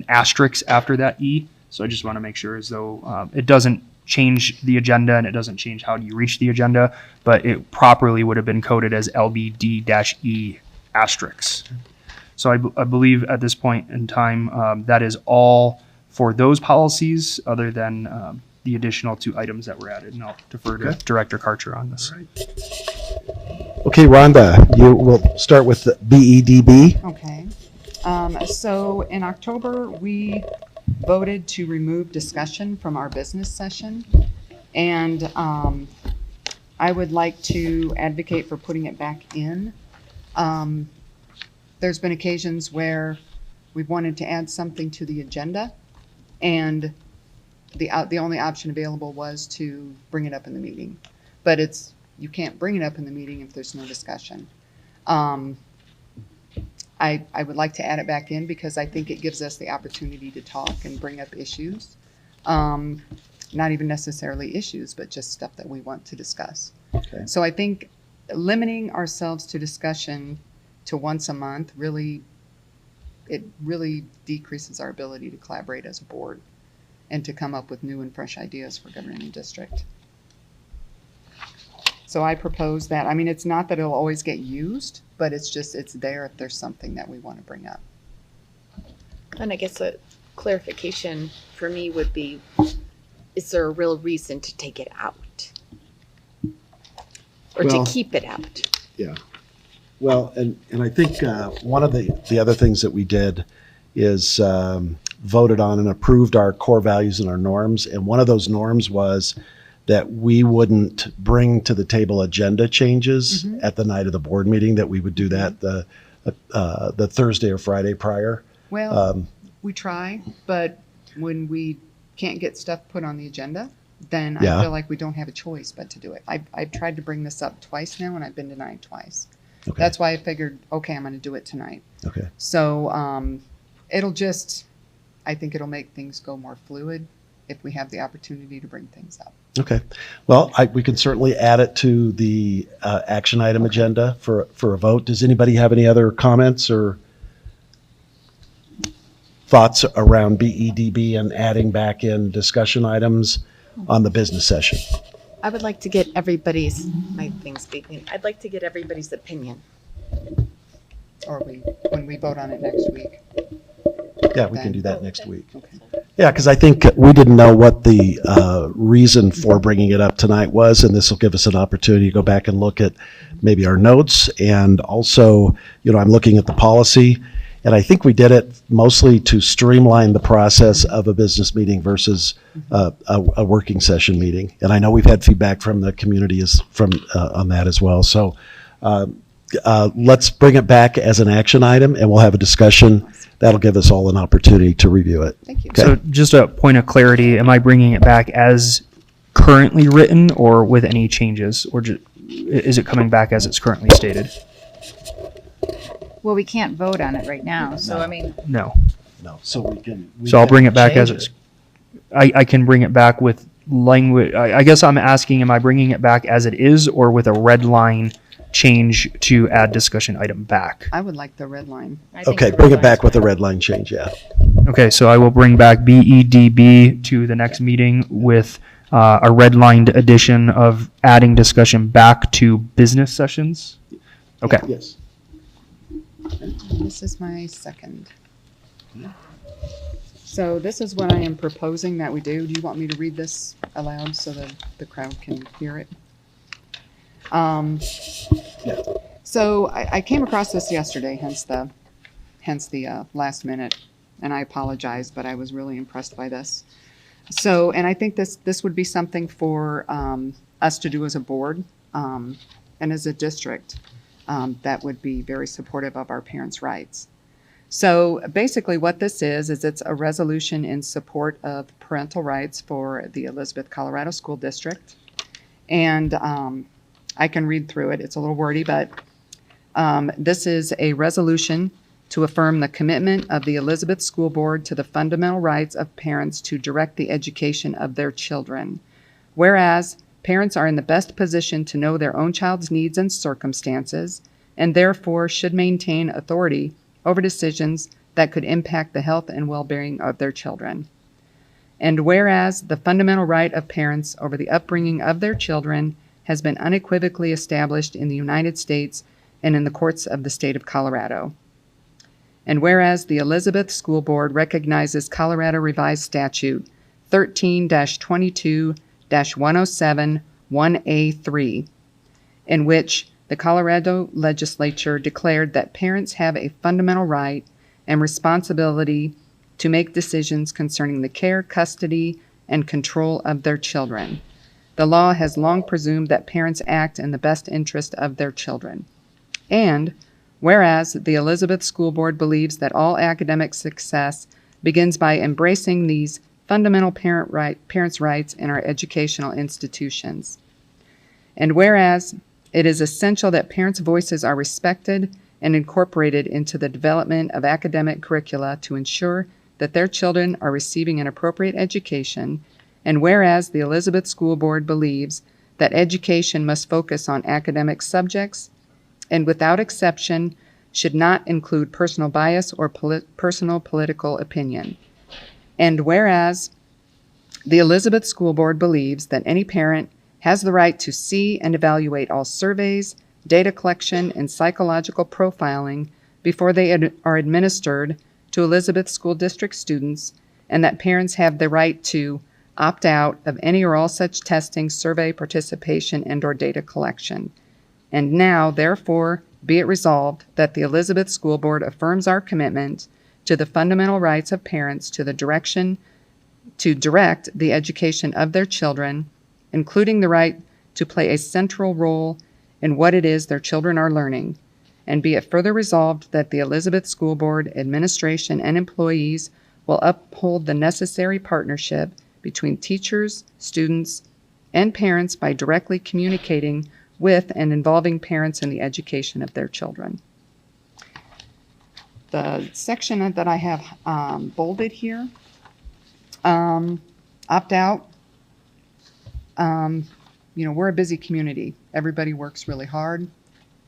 asterisk after that E. So I just want to make sure, as though it doesn't change the agenda and it doesn't change how you reach the agenda, but it properly would have been coded as LBD-E asterisk. So I believe at this point in time, that is all for those policies, other than the additional 2 items that were added. And I'll defer to Director Karcher on this. Okay, Rhonda, you will start with the BEDB. Okay. So in October, we voted to remove discussion from our business session. And I would like to advocate for putting it back in. There's been occasions where we've wanted to add something to the agenda, and the only option available was to bring it up in the meeting. But you can't bring it up in the meeting if there's no discussion. I would like to add it back in because I think it gives us the opportunity to talk and bring up issues. Not even necessarily issues, but just stuff that we want to discuss. Okay. So I think limiting ourselves to discussion to once a month really decreases our ability to collaborate as a board and to come up with new and fresh ideas for governing a district. So I propose that. I mean, it's not that it'll always get used, but it's there if there's something that we want to bring up. And I guess a clarification for me would be, is there a real reason to take it out? Or Well, to keep it out? Yeah. Well, and I think one of the other things that we did is voted on and approved our core values and our norms. And one of those norms was that we wouldn't bring to the table agenda changes at the night of the board meeting, that we would do that the Thursday or Friday prior. Well, we try, but when we can't get stuff put on the agenda, then Yeah. I feel like we don't have a choice but to do it. I've tried to bring this up twice now, and I've been denied twice. Okay. That's why I figured, okay, I'm going to do it tonight. Okay. So I think it'll make things go more fluid if we have the opportunity to bring things up. Okay. Well, we can certainly add it to the action item agenda for a vote. Does anybody have any other comments or thoughts around BEDB and adding back in discussion items on the business session? I would like to get everybody's, my thing speaking, I'd like to get everybody's opinion. Or when we vote on it next week. Yeah, we can do that next week. Okay. Yeah, because I think we didn't know what the reason for bringing it up tonight was, and this will give us an opportunity to go back and look at maybe our notes. And also, I'm looking at the policy, and I think we did it mostly to streamline the process of a business meeting versus a working session meeting. And I know we've had feedback from the community on that as well. So let's bring it back as an action item, and we'll have a discussion. That'll give us all an opportunity to review it. Thank you. Okay. So just a point of clarity, am I bringing it back as currently written or with any changes? Or is it coming back as it's currently stated? Well, we can't vote on it right now, so I mean, No. No, so we can. So I'll bring it back as change it's, I can bring it back with language. I guess I'm asking, am I bringing it back as it is or with a red line change to add discussion item back? I would like the red line. I think Okay, the bring red it back line's with a better. red line change, yeah. Okay, so I will bring back BEDB to the next meeting with a redlined addition of adding discussion back to business sessions. Okay. Yes. This is my second. So this is what I am proposing that we do. Do you want me to read this aloud so that the crowd can hear it? So I came across this yesterday, hence the last minute, and I apologize, but I was really impressed by this. So, and I think this would be something for us to do as a board and as a district that would be very supportive of our parents' rights. So basically what this is it's a resolution in support of parental rights for the Elizabeth, Colorado School District. And I can read through it. It's a little wordy, but this is a resolution to affirm the commitment of the Elizabeth School Board to the fundamental rights of parents to direct the education of their children. Whereas parents are in the best position to know their own child's needs and circumstances, and therefore should maintain authority over decisions that could impact the health and well-being of their children. And whereas the fundamental right of parents over the upbringing of their children has been unequivocally established in the United States and in the courts of the state of Colorado. And whereas the Elizabeth School Board recognizes Colorado Revised Statute 13-22-107 1A3, in which the Colorado legislature declared that parents have a fundamental right and responsibility to make decisions concerning the care, custody, and control of their children. The law has long presumed that parents act in the best interest of their children. And whereas the Elizabeth School Board believes that all academic success begins by embracing these fundamental parents' rights in our educational institutions. And whereas it is essential that parents' voices are respected and incorporated into the development of academic curricula to ensure that their children are receiving an appropriate education. And whereas the Elizabeth School Board believes that education must focus on academic subjects and without exception should not include personal bias or personal political opinion. And whereas the Elizabeth School Board believes that any parent has the right to see and evaluate all surveys, data collection, and psychological profiling before they are administered to Elizabeth School District students, and that parents have the right to opt out of any or all such testing, survey participation, and/or data collection. And now, therefore, be it resolved that the Elizabeth School Board affirms our commitment to the fundamental rights of parents to direct the education of their children, including the right to play a central role in what it is their children are learning. And be it further resolved that the Elizabeth School Board administration and employees will uphold the necessary partnership between teachers, students, and parents by directly communicating with and involving parents in the education of their children. The section that I have bolded here, opt out. We're a busy community. Everybody works really hard,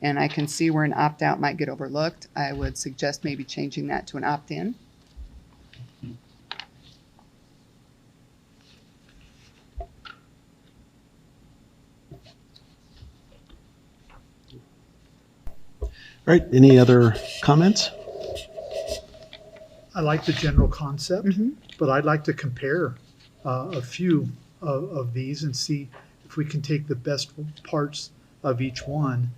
and I can see where an opt-out might get overlooked. I would suggest maybe changing that to an opt-in. All right, any other comments? I like the general concept, but I'd like to compare a few of these and see if we can take the best parts of each one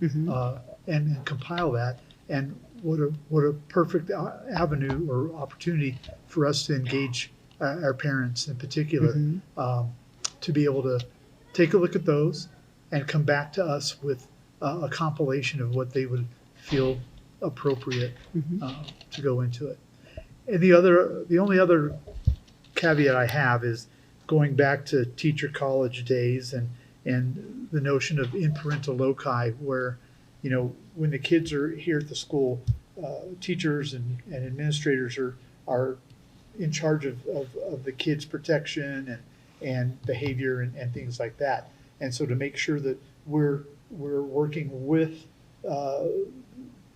and compile that. And what a perfect avenue or opportunity for us to engage our parents in particular, to be able to take a look at those and come back to us with a compilation of what they would feel appropriate to go into it. And the only other caveat I have is going back to teacher college days and the notion of in parental loci, where, you know, when the kids are here at the school, teachers and administrators are in charge of the kids' protection and behavior and things like that. And so to make sure that we're working with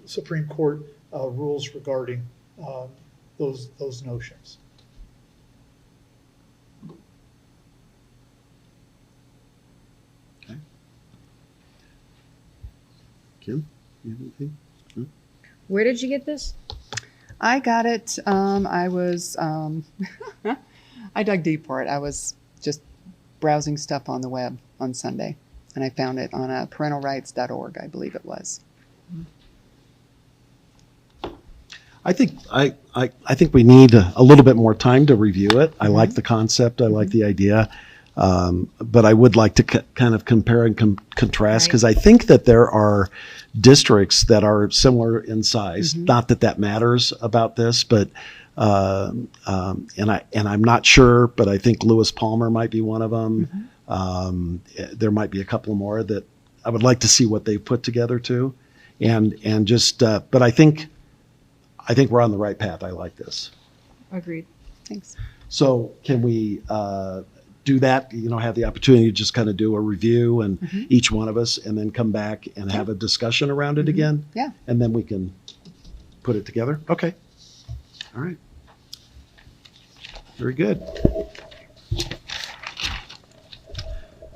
Supreme Court rules regarding those notions. Kim, you have anything? Where did you get this? I got it, I was, I dug deep for it. I was just browsing stuff on the web on Sunday, and I found it on parentalrights.org, I believe it was. I think we need a little bit more time to review it. I like the concept. I like the idea. But I would like to kind of compare and contrast, because I think that there are districts that are similar in size. Not that that matters about this, but and I'm not sure, but I think Lewis Palmer might be one of them. There might be a couple more that I would like to see what they've put together too, and just. But I think we're on the right path. I like this. Agreed. Thanks. So can we do that? You know, have the opportunity to just kind of do a review and each one of us, and then come back and have a discussion around it again? Yeah. And then we can put it together? Okay. All right. Very good.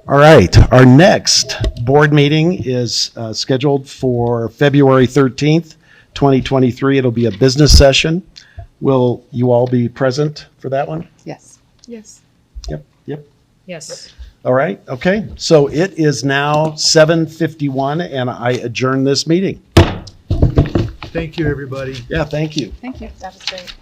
All right. Our next board meeting is scheduled for February 13th, 2023. It'll be a business session. Will you all be present for that one? Yes. Yes. Yep. Yes. All right. Okay. So it is now 7:51, and I adjourn this meeting. Thank you, everybody. Yeah, thank you. Thank you. That was great.